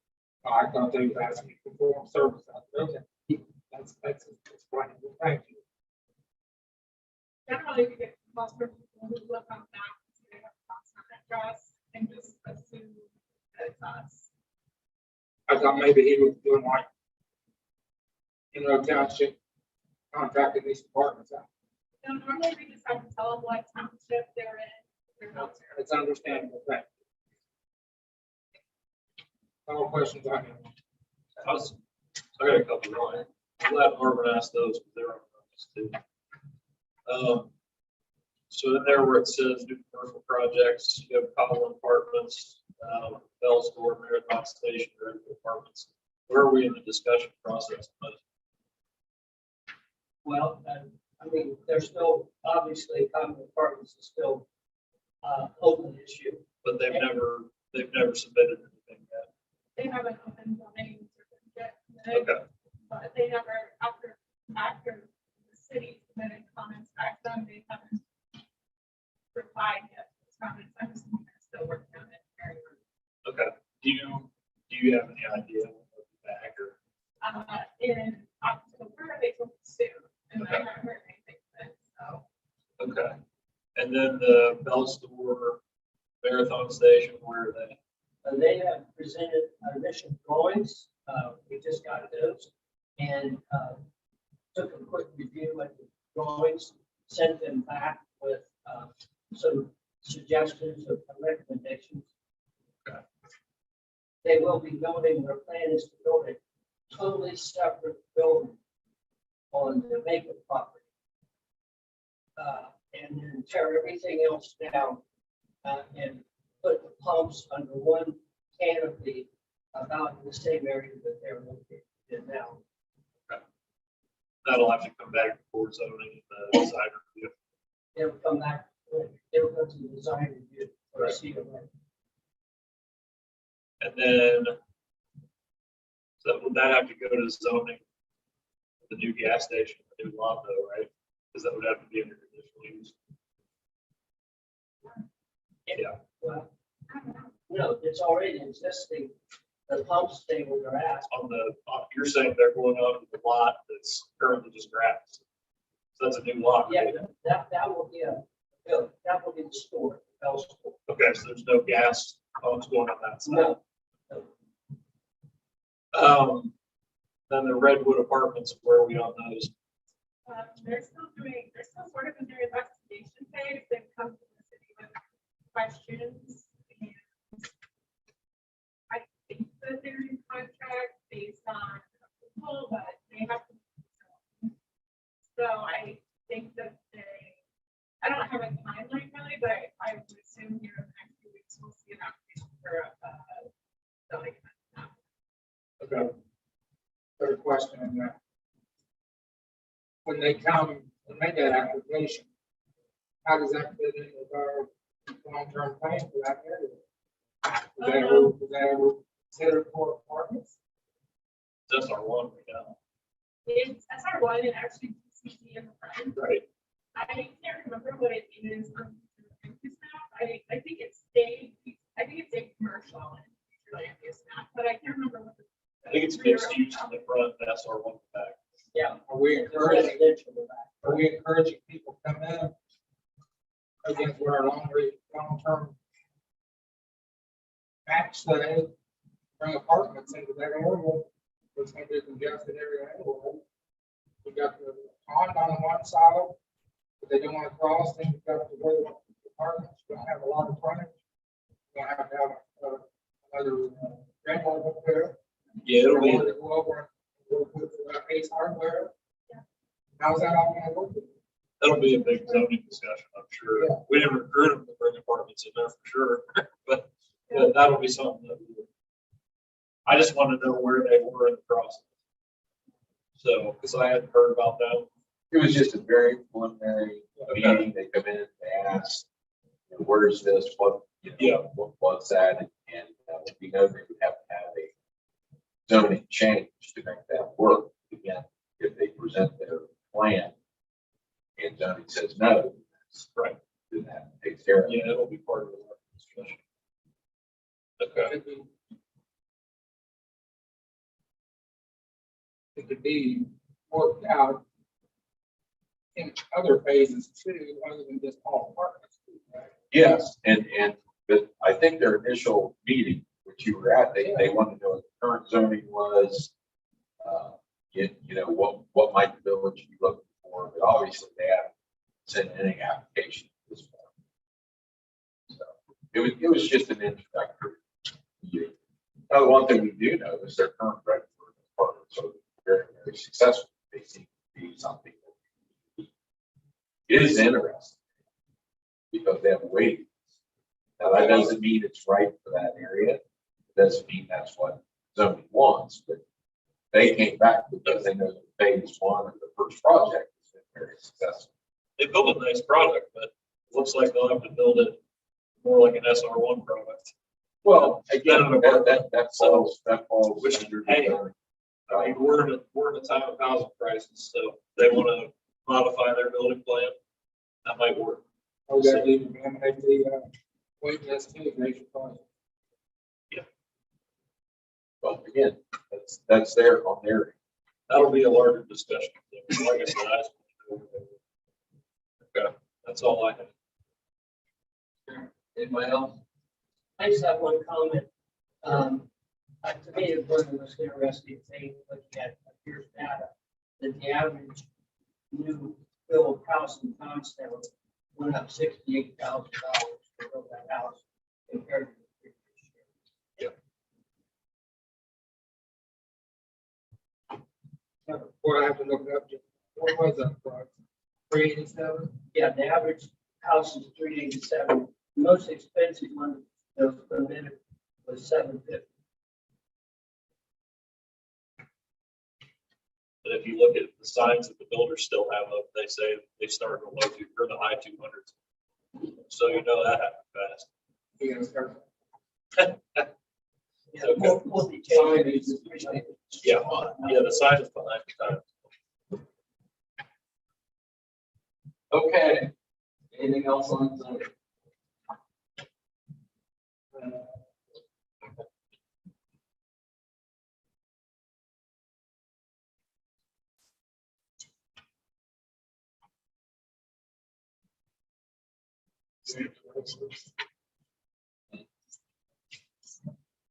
Oh, I thought they were asking for form service out there. Okay. That's fine. Thank you. generally we get calls from people who look on maps, they have costs on address, and just assume that it's us. I thought maybe he was doing like, township contracting these departments out. So normally we just have to tell them what township they're in, they're not there. It's understandable. Thank you. All questions I have. I got a couple more. I'm glad Marvin asked those, but they're on purpose too. So in there where it says new commercial projects, you have Cobble Apartments, Bell Store, Marathon Station, rental apartments. Where are we in the discussion process? Well, I mean, there's still, obviously, common apartments is still open issue. But they've never submitted anything yet. They have an open zoning certificate. Okay. But they never, after the city submitted comments back then, they haven't replied yet. to those comments. I'm assuming they're still working on it. Okay. Do you have any idea when they'll be back or? In October, they told me soon, and I Okay. haven't heard anything since, so. Okay. And then the Bell Store, Marathon Station, where are they? And they have presented initial drawings, we just got those, and took a quick review of the drawings, sent them back with some suggestions of recommendations. Okay. They will be building, their plan is to build a totally separate building on the vacant property. And then tear everything else down and put the pumps under one canopy about in the same area that they're located in now. That'll have to come back before zoning the design review. They'll come back, they'll go to the design review or Right. see it. And then, so would that have to go to zoning? The new gas station, the new lot though, right? Because that would have to be under conditional use. Yeah, Well, no, it's already existing. The pumps stay where they're at. on the, you're saying they're going on the lot that's currently just grass. So that's a new lot. Yeah, right? that will be that will be the store, the Bell store. Okay, so there's no gas pumps going on that side. No, Then the Redwood Apartments, where are we on those? They're still sort of in their investigation phase. They've come to the city with questions. And I think that they're in contract based on approval, but they have to. So I think that I don't have a when they come and make that application, how does that fit in with our long-term plan for that area? Was that ever considered for apartments? That's our one right now. It's SR1 and actually CC in the front. Right. I can't remember what it is on this map. I think it's state, I think it's a commercial and land use map, but I can't remember what the. I think it's mixed use in the front, that's our one back. Yeah. Are we encouraging, Residential in the back. are we encouraging people to come in against what our long-term maps say, bring apartments into that area? It's gonna be a congested area anyway. We got the pond on one side, but they don't want to cross, then you've got the way the apartments, you're gonna have a lot of frontage. You're gonna have to have another railroad up there. Yeah, it'll be, To go over and work with Ace Hardware. How's that all gonna work? that'll be a big zoning discussion, I'm sure. We didn't recruit them to bring apartments in there for sure, but that'll be something that we. I just want to know where they were in the process. So, because I hadn't heard about that. It was just a very preliminary meeting. They come in, they ask, you know, where's this, what, you know, Yeah. what's that? And we know they would have to have a zoning change to make that work. Again, if they present their plan and zoning says no, that's Right. then that takes care of it. Yeah, it'll be part of the discussion. Okay. It could be worked out in other phases too, other than just all apartments. Right? Yes, but I think their initial meeting, which you were at, they wanted to know what the current zoning was. You know, what might the village be looking for, but obviously they haven't sent any application at this point. So it was just an introductory meeting. Now, the one thing we do know is their current regulatory departments are very, very successful. They seem to be something that is interesting because they have a waiting list. Now, that doesn't mean it's right for that area. It doesn't mean that's what zoning wants, but they came back because they know that phase one of the first project has been very successful. They built a nice product, but it looks like they'll have to build it more like an SR1 product. Well, again, that falls Which, under hey, the, I mean, we're in a time of housing crisis, so they want to modify their building plan. That might work. Or that even eliminate the waiting list too, major project. well, again, that's there on their. That'll be a larger discussion. Like I said, okay, that's all I have. Anybody else? I just have one comment. To me, it's one of the most interesting things looking at here's data, that the average new build house in Townstown went up $68,000 to build that house compared to the previous year. Boy, I have to look it up. What was that price? 387? Yeah, the average house is 387. The most expensive one that was permitted was 750. But if you look at the signs that the builders still have up, they say they start in the low or the high 200s. So you know that happened fast. You know, start- Yeah, multi-change. Yeah, the sign is behind the time. Okay. Anything else on zoning?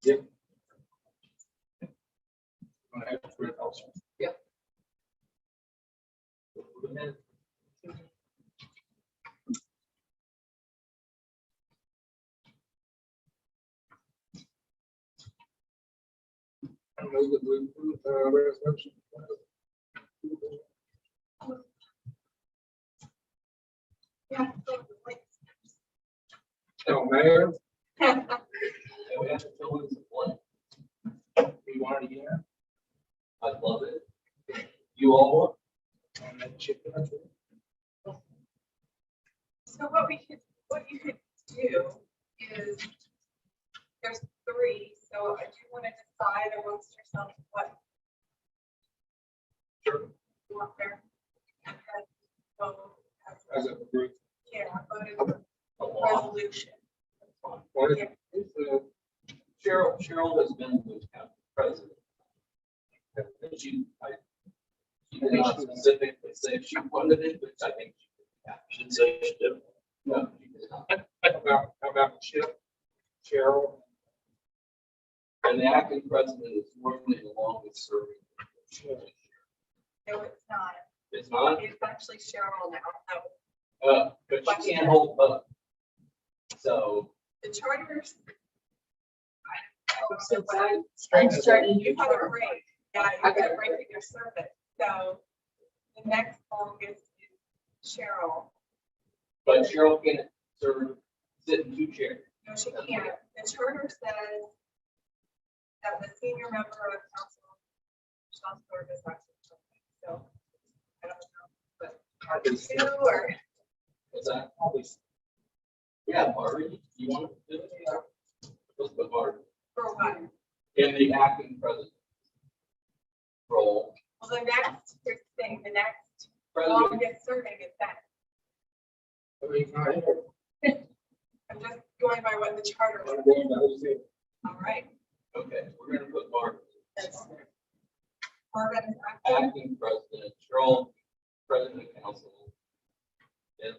Yep. I have to read also. Yep. I move that we approve resolution. Yeah. Tell Mayor, And we have to fill in the blank. you want it again? I love it. You all want? So what you could do is, there's three, so I do want to decide amongst yourselves what you want there. And then vote As a group. yeah, vote as a resolution. What is- Yeah. Cheryl has been the president. And she did not specifically say if she wanted it, but I think she did say she did. No, she did not. How about Chip, Cheryl? And the acting president is normally the longest serving. No, it's not. It's not, It's actually Cheryl now. but she can't hold both. So, The charters. So I'm starting. You have a break. Yeah, you got a break in your service. So the next longest is Cheryl. but Cheryl can't serve, sit in two chairs. No, she can't. The charter says that the senior member of council shall serve as acting president. So I don't know, but are they two or? Is that probably? Yeah, Marty, you want to do it? Let's put Marty For what? in the acting president role. Well, the next, here's the thing, the next President, longest serving is that. I mean, not here. I'm just going by what the charter I'm says. going to who's it. All right. okay, we're gonna put Marty, That's Marvin is acting. acting president, Cheryl, president of council. And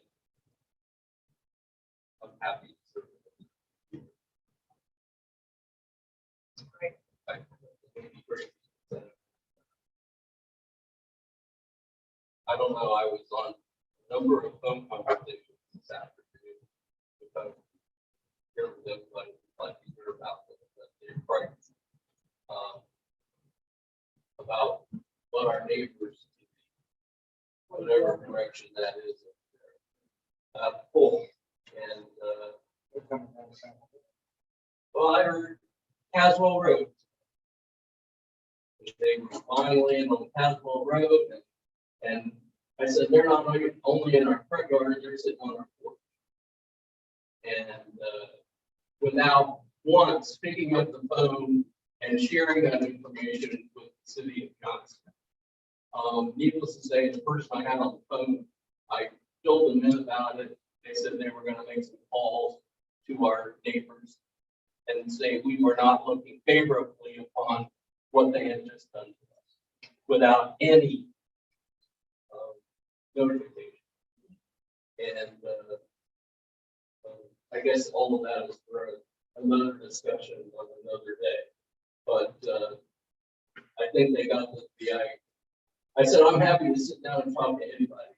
I'm happy to serve. Great. I think it'd be great. I don't know, I was on a number of phone conversations this afternoon. Because here with them, like you heard about the price. About what our neighbors, whatever direction that is, pull. And, well, I heard Caswell Road. They were finally in on Caswell Road, and I said, they're not only in our front yard, they're sitting on our porch. And without once picking up the phone and sharing that information with the city of Johnson. Needless to say, the person I had on the phone, I filled them in about it. They said they were gonna make some calls to our neighbors and say we were not looking favorably upon what they had just done to us without any notification. And I guess all of that is for another discussion on another day. But I think they got the idea. I said, I'm happy to sit down and talk to anybody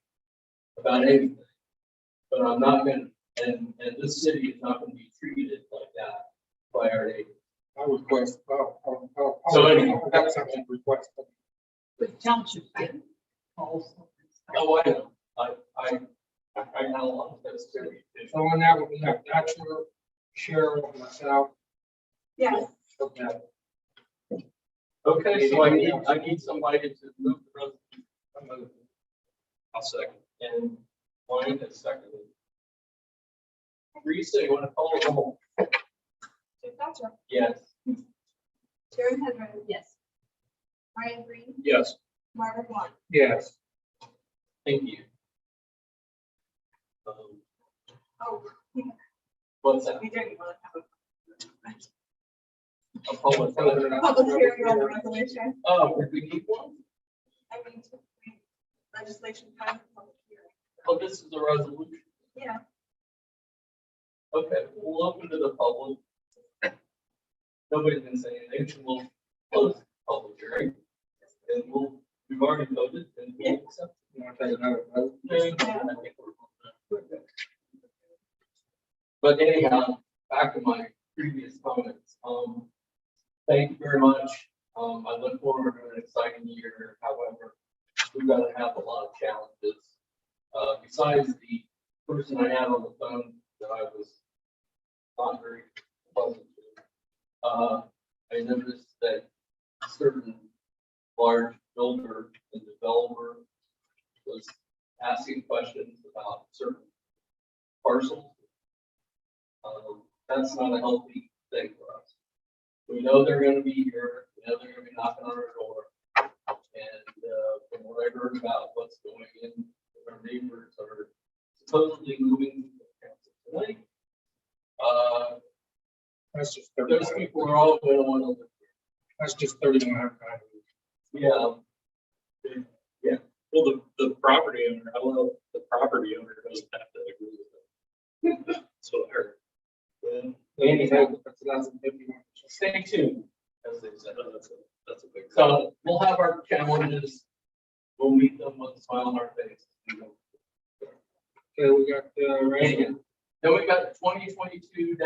about anything, but I'm not gonna, and this city is not gonna be treated like that by our neighbors. I request, So anyway. that's something request. But township calls. Oh, I know, I know a lot of this city. So on that, we have Thatcher, Cheryl, myself. Yes. Okay. Okay, so I need somebody to move the resolution. I'll second. And Ryan has seconded. Teresa, you want to call it roll? Jim Thatcher. Yes. Sharon Henry. Yes. Ryan Green. Yes. Marvin One. Yes. Thank you. Oh, What's that? we didn't want to have A public. a public hearing on the resolution. Oh, did we need one? I mean, legislation time, public hearing. Oh, this is a resolution. Yeah. Okay, we'll open to the public. Nobody's been saying anything, so we'll close the public hearing. And we've already voted and we'll accept. You want to take another vote? But anyhow, back to my previous comments. Thank you very much. I look forward to an exciting year. However, we're going to have a lot of challenges. Besides the person I had on the phone that I was not very pleasant to, I noticed that certain large builder and developer was asking questions about certain parcels. That's not a healthy thing for us. We know they're gonna be here, we know they're gonna be knocking on our door. And, from what I heard about what's going in, our neighbors are supposedly moving to the council tonight. That's just Those people are all gonna wanna live That's just 31. here. Yeah. Yeah, Well, the property owner, I don't know, the property owner doesn't have to agree with it. That's what I heard. Andy had 1,051. stay tuned, as they said. That's a big. So we'll have our challenges. We'll meet them with a smile on our face. Okay, we got, Randy. Then we got 2022-02,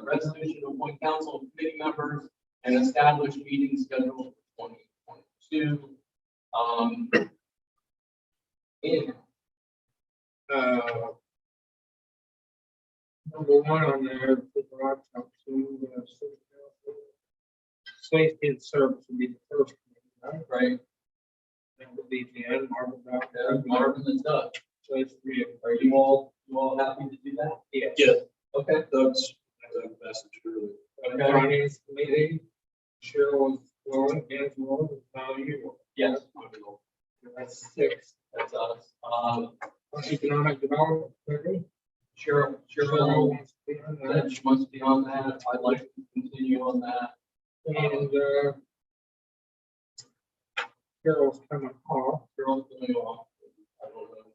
a resolution to appoint council and committee members and establish meeting schedule for 2022. In Number one on there, the garage up to, safety and service would be the first, right? right, That would be the end, Marvin, about Marvin and Doug, so it's three. are you all happy to do that? Yeah. Yeah, Okay. Doug's message earlier. Okay. Finance committee, Cheryl is willing, Dan's willing, now you. Yes. That's six. That's us. Economic development committee, Cheryl Cheryl wants to be on that. said she wants to be on that. I'd like to continue on that. And, Carol's coming off. Cheryl's going off. I don't know.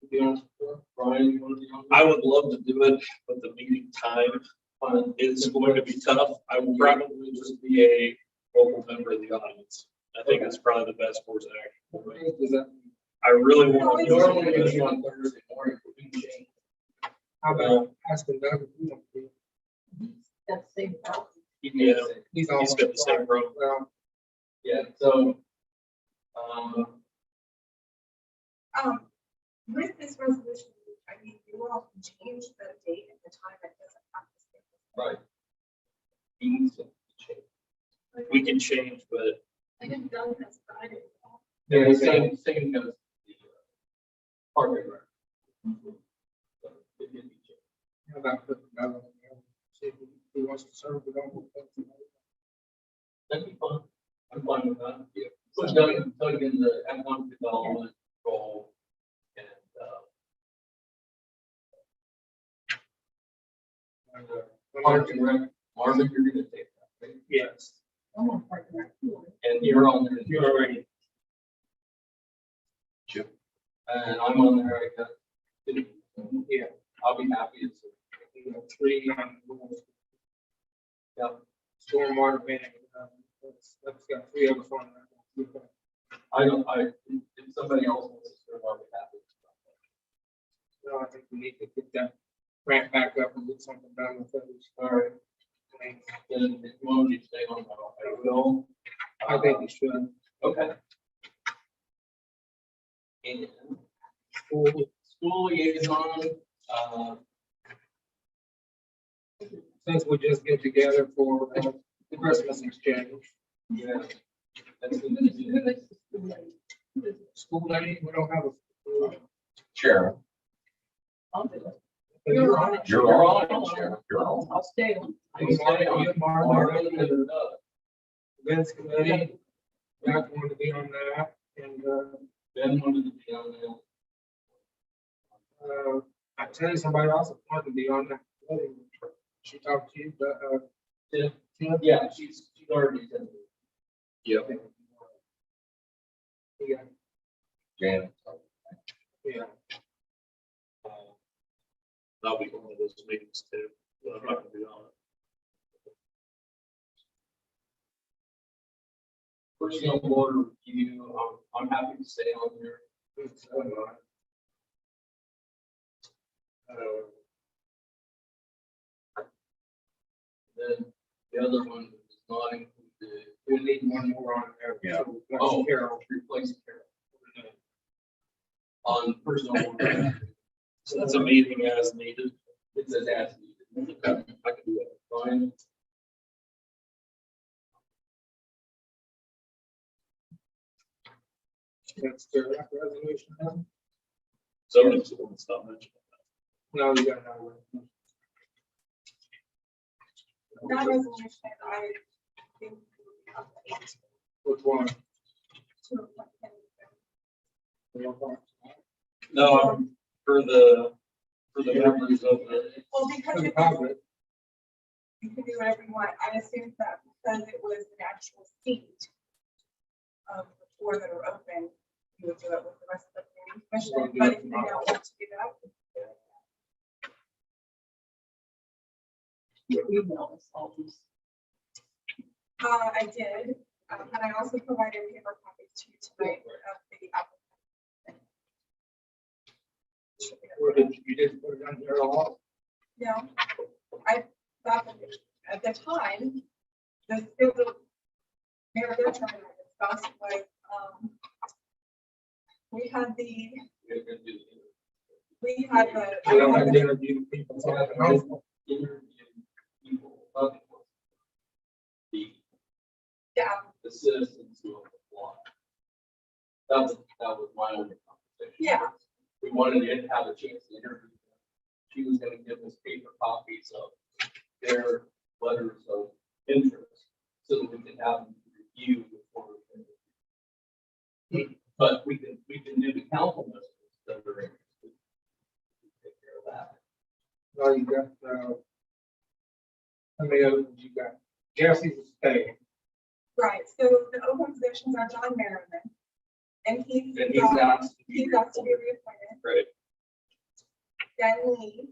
To be honest with you. Brian, you want to be on? I would love to do it, but the meeting time is going to be tough. I will probably just be a vocal member of the audience. I think it's probably the best course of action for me. Does that, I really want to. Normally it's on Thursday morning. but we can change. how about asking Doug if he wants to be? That's the same problem. Yeah, He's he's got the same problem. Well, Yeah, so, With this resolution, I mean, you all can change the date and the time, it doesn't have to stay. right. He needs to change. We can change, but I think Doug has Friday. Yeah, same goes. Park and Rec. So, it did be changed. how about putting Doug on there? See if he wants to serve, we don't. That'd be fun. I'm fine with that. Yeah. Put Doug in the economic development role and, Park and Rec. Marvin, you're gonna take that, right? Yes. I'm on Park and Rec too. And you're on there. You're already. And I'm on there, I guess. Yeah. I'll be happy to. You know, three on the rules. Yeah. Stormwater management, that's got three of us on that. If somebody else wants to serve, I'll be happy. So I think we need to get that ramp back up and get something done with those. All right. Then if you want me to stay on, I will. I think we should. Okay. And School, school liaison, since we just get together for the Christmas exchange. yeah. That's the minute. School day, we don't have a. Cheryl, I'll do it. You're on it. you're on it, Cheryl, you're on. I'll stay on. You stay on Marvin and, Events committee, Jack wanted to be on that, and, Ben wanted to be on there. I tell you, somebody else that wanted to be on that. committee. She talked to you, but, Tim? Tim? Yeah, she's already done it. yeah. Yeah, Janet. yeah. I'll be one of those meetings too, but I'm not gonna be on it. Personnel board review, I'm happy to stay on there. Then the other one is not included. We need one more on there. Yeah. So, that's Oh, Carol. replace Carol. On personnel board, So that's a meeting as needed. it says as needed. Okay, I can do that. Fine. That's the resolution now. Zoning's the one that's not mentioned. No, you got another one. That resolution, I think. we have to add Which one? to appoint him. No, for the members of the. Well, because The you public. can do whatever you want, I assumed that because it was an actual seat of the four that are open, you would do it with the rest of the planning commission, but if you don't want to do that. Your email is all these. I did, and I also provided paper copies to you tonight of the application. Or did you just put it on here all? No, I thought that at the time, the schedule, Mayor Bertrand and I discussed was, we had the, we had the. We don't have to interview people. So I don't know. Yeah, The citizens who apply. That was my only conversation. Yeah. We wanted to have a chance to interview them. She was gonna give us paper copies of their letters of interest, so that we can have them review before we can. But we can do the council members that are interested. Take care of that. Well, you got, how many others you got? Jesse's staying. right, so the open positions are John Merriman, and he's And he's asked to be he's asked to be reappointed. reappointed. Right. Ben Lee,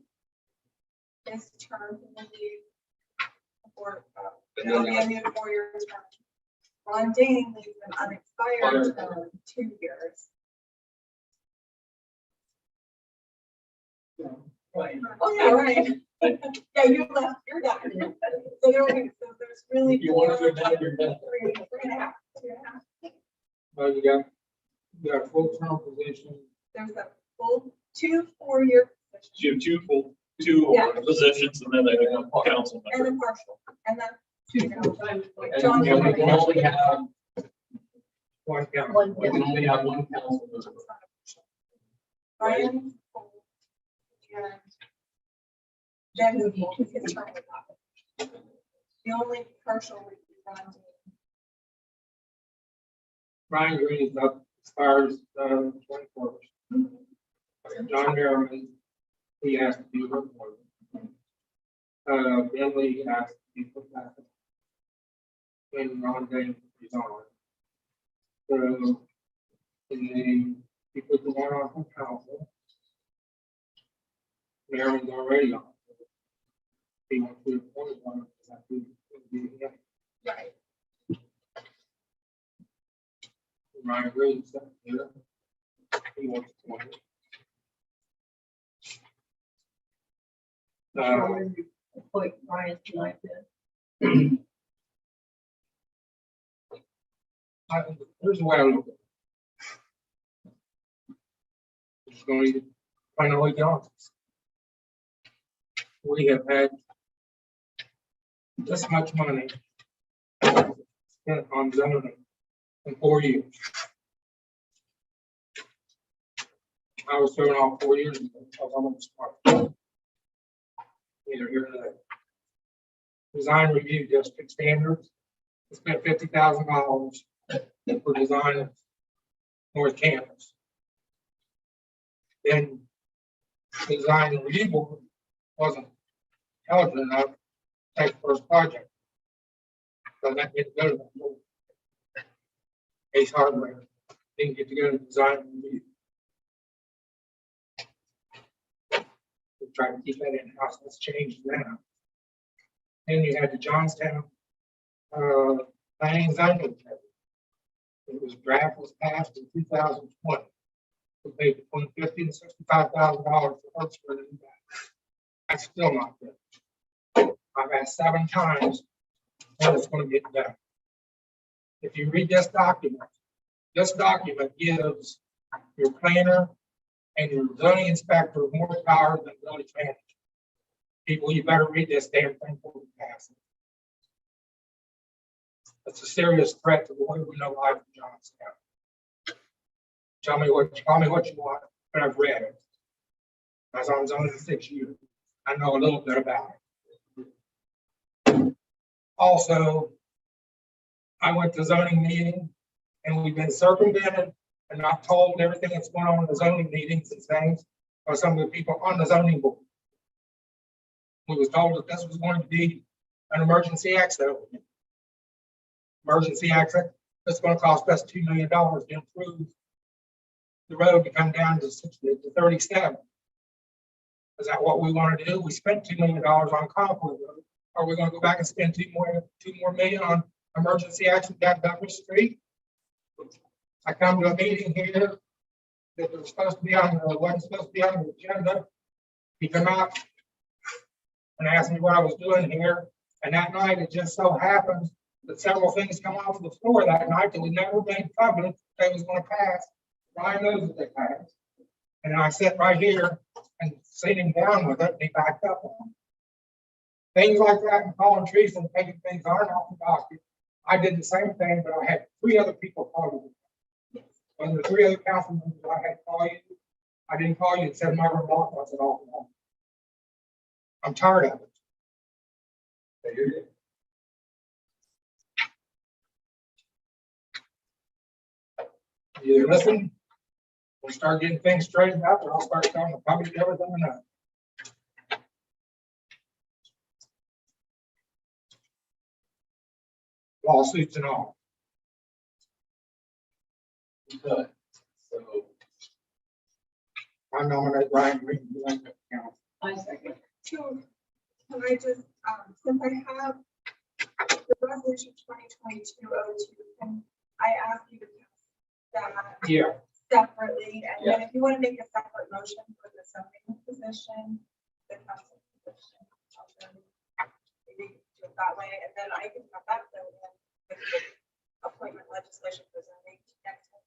his term will be for, And it'll then be a new 4-year term. Ron Dane leaves an unexpired term, 2 years. Right. Oh, yeah, right. Yeah, you left, you're done. So there's really. If you want to go down, you're done. 3.5, 2.5. Well, you got a full-term position. There's a full 2 4-year positions You have two Yeah. positions and then a council and member. a partial, and then, And John- we can only have, One count. we can only have one council member. Brian. And then his term was up. The only partial would be Ron Dane. Brian Green is up, expires, 24th. John Merriman, he has to be reappointed. Bentley has to be put back. And Ron Dane is on. So, and then he put the one on from council. Merriman's already on. He wants to appoint one, that would be him. Right. Ryan Green sat here. He wants to appoint. Appoint Ryan tonight then. Here's the way I look at it. It's going to finally get on. We have had this much money spent on zoning in 4 years. I was throwing off 4 years ago because I'm on the spot. Either here or there. Design review district standards. We spent $50,000 for design of North Campus. Then design and review board wasn't intelligent enough to take the first project. So that didn't go to the board. Ace Hardware didn't get to go to design and review. We try to keep that in-house, that's changed now. Then you had the Johnstown planning and zoning. It was draft was passed in 2020. We paid between $50,000 and $65,000 for works for it. That's still not good. I've asked 7 times when it's going to get done. If you read this document gives your planner and your zoning inspector more power than village manager. People, you better read this damn thing before we pass it. It's a serious threat to the way we know life in Johnstown. Tell me what you want, but I've read it. I was on zoning for 6 years. I know a little bit about it. Also, I went to zoning meeting and we've been circumvented and not told everything that's going on in the zoning meetings and things by some of the people on the zoning board. We was told that this was going to be an emergency exit. Emergency exit, that's gonna cost us $2 million to improve the road to come down to 60 to 37. Is that what we want to do? We spent $2 million on Concord Road. Are we gonna go back and spend two more million on emergency exit down Douglas Street? I come to a meeting here that was supposed to be on, wasn't supposed to be on the agenda. He come out and asked me what I was doing here, and that night it just so happened that several things come off the floor that night that we never made public, they was gonna pass. Ryan knows that they passed. And I sat right here and sat him down with it, and he backed up on it. Things like that and calling trees and taking things aren't off the docket. I did the same thing, but I had 3 other people call me. When the 3 other council members I had call you, I didn't call you and said my remark was at all. I'm tired of it. You either listen, we'll start getting things straightened out, or I'll start telling the public everything I know. Lawsuits and all. Okay, so I nominate Ryan Green to be elected council. I second. So, can I just, since I have the resolution 2022-02, can I ask you to pass that Yeah. separately? And then if you want to make a separate motion for the zoning position, the council position, I'll then maybe do it that way, and then I can have that filled in with the appointment legislation for zoning next time.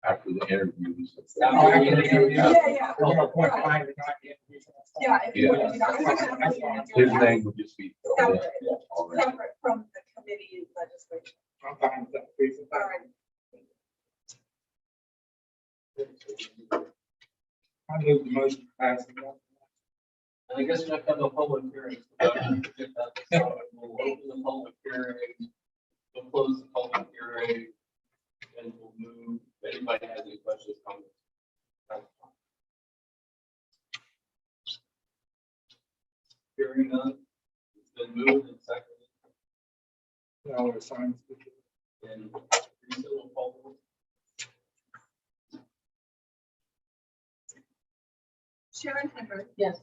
After the interviews. Yeah. We're gonna appoint Ryan tonight. Yeah, if you want to do that. That's fine. His name would just be. Separate. Yeah, all right. Separate from the committee legislation. I'm fine with that, please. All right. I move the motion to pass. and I guess we have to have a public hearing. So get that started. We'll open the public hearing, we'll close the public hearing, and we'll move, if anybody has any questions, comments. Hearing none, it's been moved and seconded, No, it's fine. and Teresa will call the roll. Sharon Hendrick, Yes.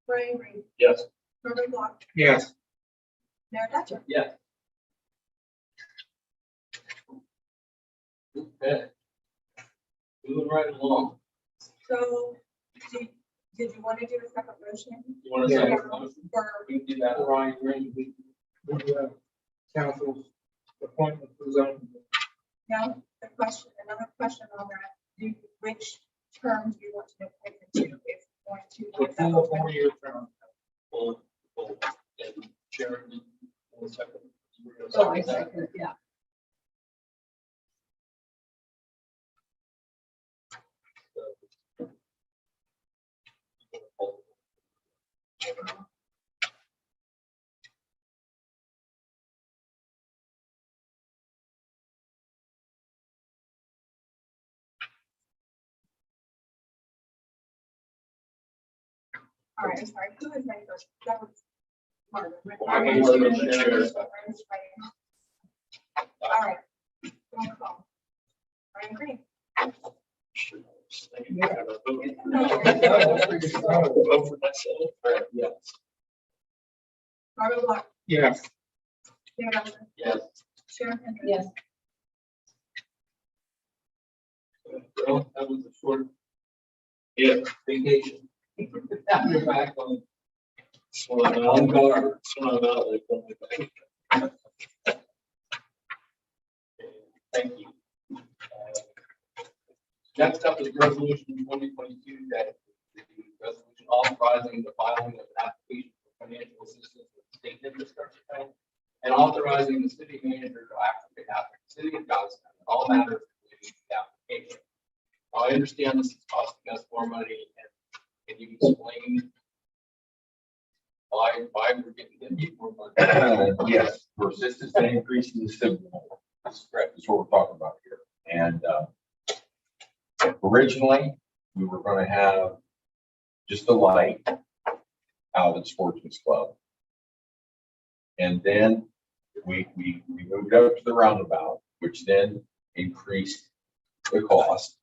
Brian Green, Yes. Norman Block, Yes. Mayor Thatcher. Yes. Okay. Moving right along. So, did you want to do a separate motion? You want to Yeah. say a motion? For, We can do that. Ryan Green, the council's appointment for zoning. now, another question on that, which term do you want to appoint to? If you want to. The full 4-year term. Full, and Sharon, one second. Oh, I second, yeah. All right, I'm sorry, who was my first? That was Marvin. right? I mean, Marvin, Sharon. All right. Roll call. Brian Green. Vote for myself. Yes. Marvin Block, Yes. Mayor Thatcher, Yes. Sharon Hendrick. Yes. Well, that was a short. Yeah, vacation. Now you're back on guard. Thank you. Next up is resolution 2022 that resolution authorizing the filing of an application for financial assistance with state infrastructure fund and authorizing the city manager to act on behalf of the city of Johnstown in all matters relating to the application. I understand this is costing us more money, and can you explain why we're getting hit more money? Yes, persistence and increase in the civil. That's correct. That's what we're talking about here. And originally, we were going to have just a light out at Sportsman's Club. And then we moved up to the roundabout, which then increased the cost.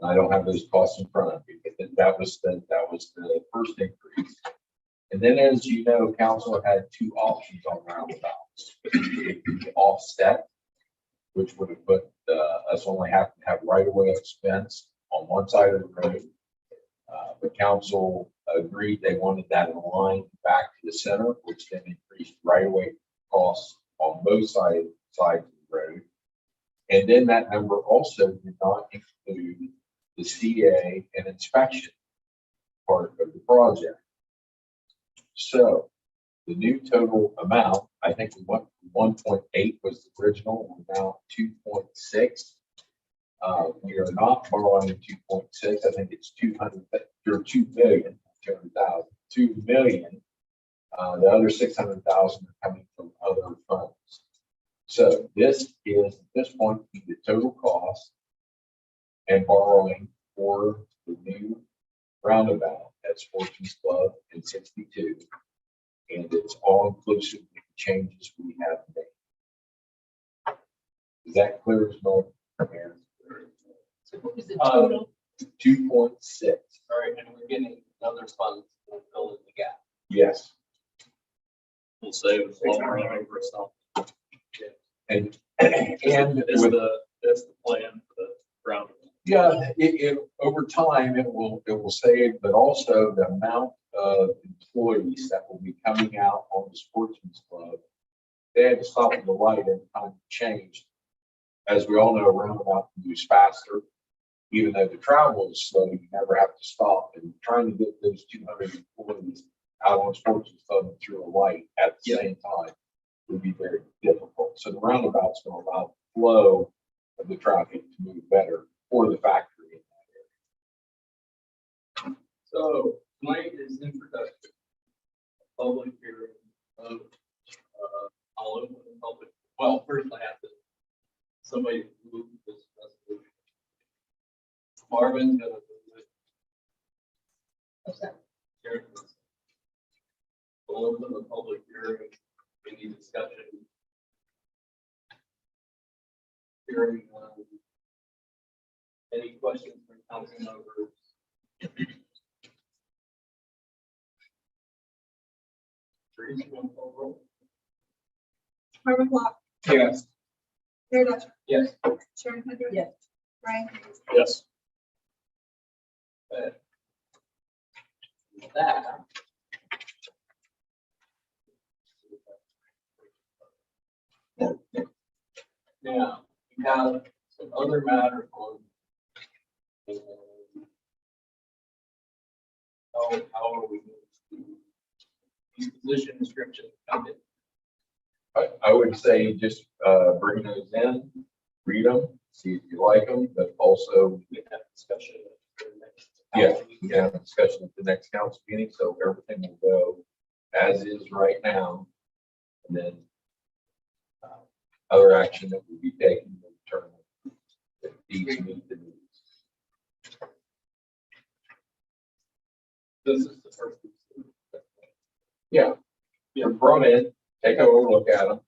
I don't have those costs in front of me, but that was the first increase. And then, as you know, council had two options on roundabouts. It could be offset, which would have put us only have to have right-of-way expense on one side of the road. The council agreed they wanted that in line back to the center, which then increased right-of-way costs on both sides of the road. And then that number also did not include the CA and inspection part of the project. So the new total amount, I think we went 1.8 was the original, we're now 2.6. We are not borrowing 2.6. I think it's 200 or 2 million, 200,000, 2 million. The other 600,000 are coming from other funds. So this is at this point the total cost and borrowing for the new roundabout at Sportsman's Club in 62. And it's all inclusive of the changes we have made. Is that clear as mud? So what was the total? 2.6. All right, and we're getting another fund to fill in the gap. Yes. We'll save us long run over something. And That's with, the plan for the roundabout. yeah, over time it will save, but also the amount of employees that will be coming out on the Sportsman's Club. They had to stop at the light every time it changed. As we all know, a roundabout moves faster. Even though the travel is slow, you never have to stop. And trying to get those 200 employees out on Sportsman's Club and through a light at the same time would be very difficult. So the roundabout's going to allow the flow of the traffic to move better for the factory in that area. So tonight is introduction, public hearing of, I'll open the public. Well, first I have to, somebody move this resolution. Marvin's gonna move it. Karen will. We'll open the public hearing, any discussion. Hearing, any questions from council members? Teresa, you want to call roll? Marvin Block, Yes. Mayor Dutcher, Yes. Sharon Hendrick. Yes. Ryan Hughes. Yes. With that. Now, we have some other matters on. How are we going to, these position descriptions come in? I would say just bring those in, read them, see if you like them, but also We have discussion. at the next yeah, council meeting. we can have a discussion at the next council meeting, so everything will go as is right now. And then other action that will be taken will determine if these meet the needs. This is the first. Yeah, you're brought in, take a look at them.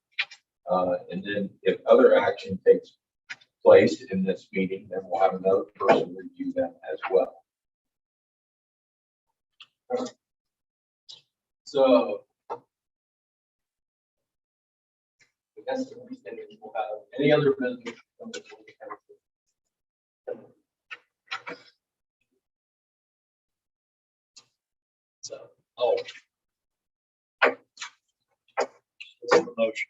And then if other action takes place in this meeting, then we'll have another person review them as well. So. I guess the understanding is we'll have any other business. Come before the council. So, Oh. What's the motion?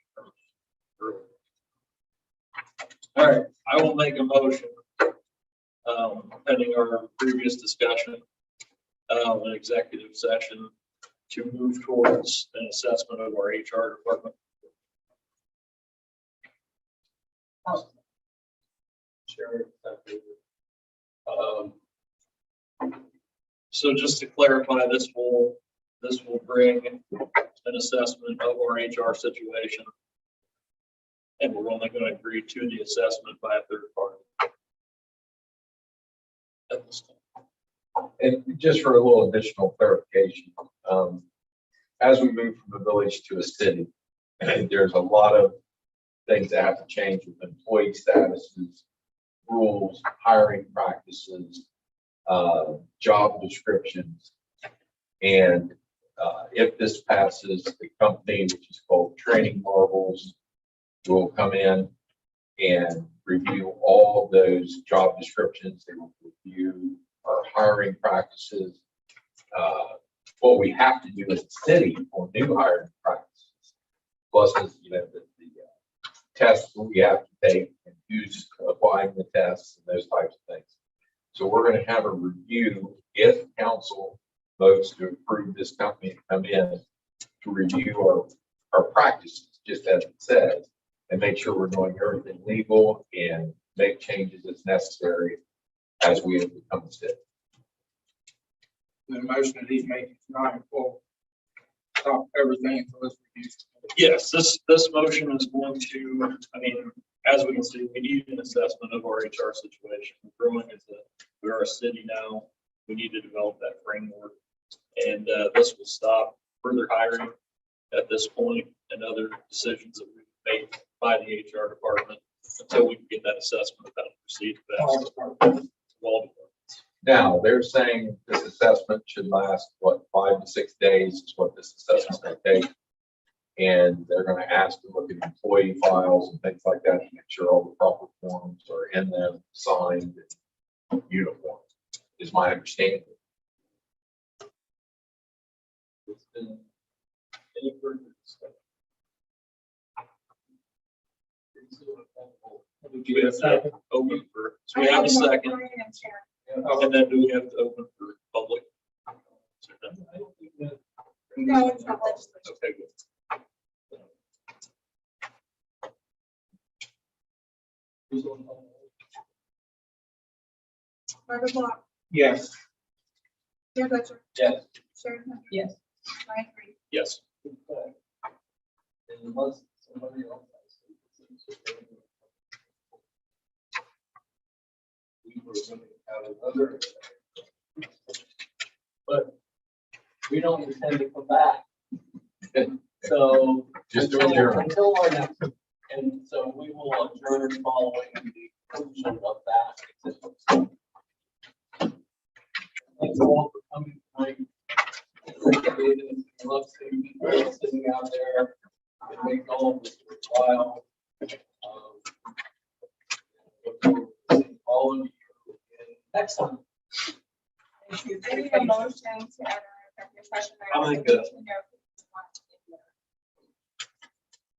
All right, I will make a motion, pending our previous discussion, an executive session to move towards an assessment of our HR department Sure. So just to clarify, this will bring an assessment of our HR situation. And we're only going to agree to the assessment by a third party. At this time. And just for a little additional clarification, as we move from a village to a city, there's a lot of things that have to change with employee statuses, rules, hiring practices, job descriptions. And if this passes, the company, which is called Training Marvels, will come in and review all of those job descriptions. They will review our hiring practices. What we have to do as a city for new hiring practices, plus the tests we have to take and who's applying the tests and those types of things. So we're going to have a review if council votes to approve this company to come in to review our practices, just as it says, and make sure we're doing everything legal and make changes as necessary as we have become a city. The motion that he's making tonight will stop everything until this reviews. Yes, this motion is going to, as we can see, we need an assessment of our HR situation. Growing as we are a city now, we need to develop that framework. And this will stop further hiring at this point and other decisions that we've made by the HR department until we can get that assessment of how to proceed. All departments. All departments. Now, they're saying this assessment should last, 5 to 6 days is what this assessment will take. And they're going to ask to look at employee files and things like that to make sure all the proper forms are in them, signed, and uniform, is my understanding. It's been any further discussion? Do we have to open for, so we have a second, and then do we have to open for public? No, it's not legislation. Okay, good. Margaret Block, Yes. Joe Dutcher, Yes. Sharon Hunter. Yes. Brian Green. Yes. Unless somebody else has. We were going to have another. But we don't intend to come back. So. Just to adjourn. Until our next, and so we will adjourn following the conclusion of that. Thanks all for coming tonight. Appreciate it. Love seeing you sitting out there. It makes all of this worthwhile. All of you again next time. Thank you. I need a motion to enter executive session. I'll make a-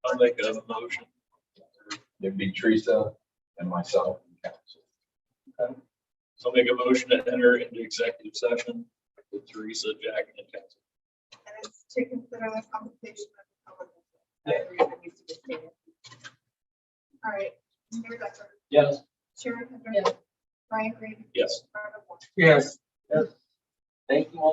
I'll make a motion. It'd be Teresa and myself and council. So I'll make a motion to enter into executive session with Teresa, Jack, and council. And it's to consider the compensation of the public. That reason needs to be stated. All right, Mayor Dutcher, Yes. Sharon Hunter. Brian Green. Yes. Margaret Block. Yes. Thank you all.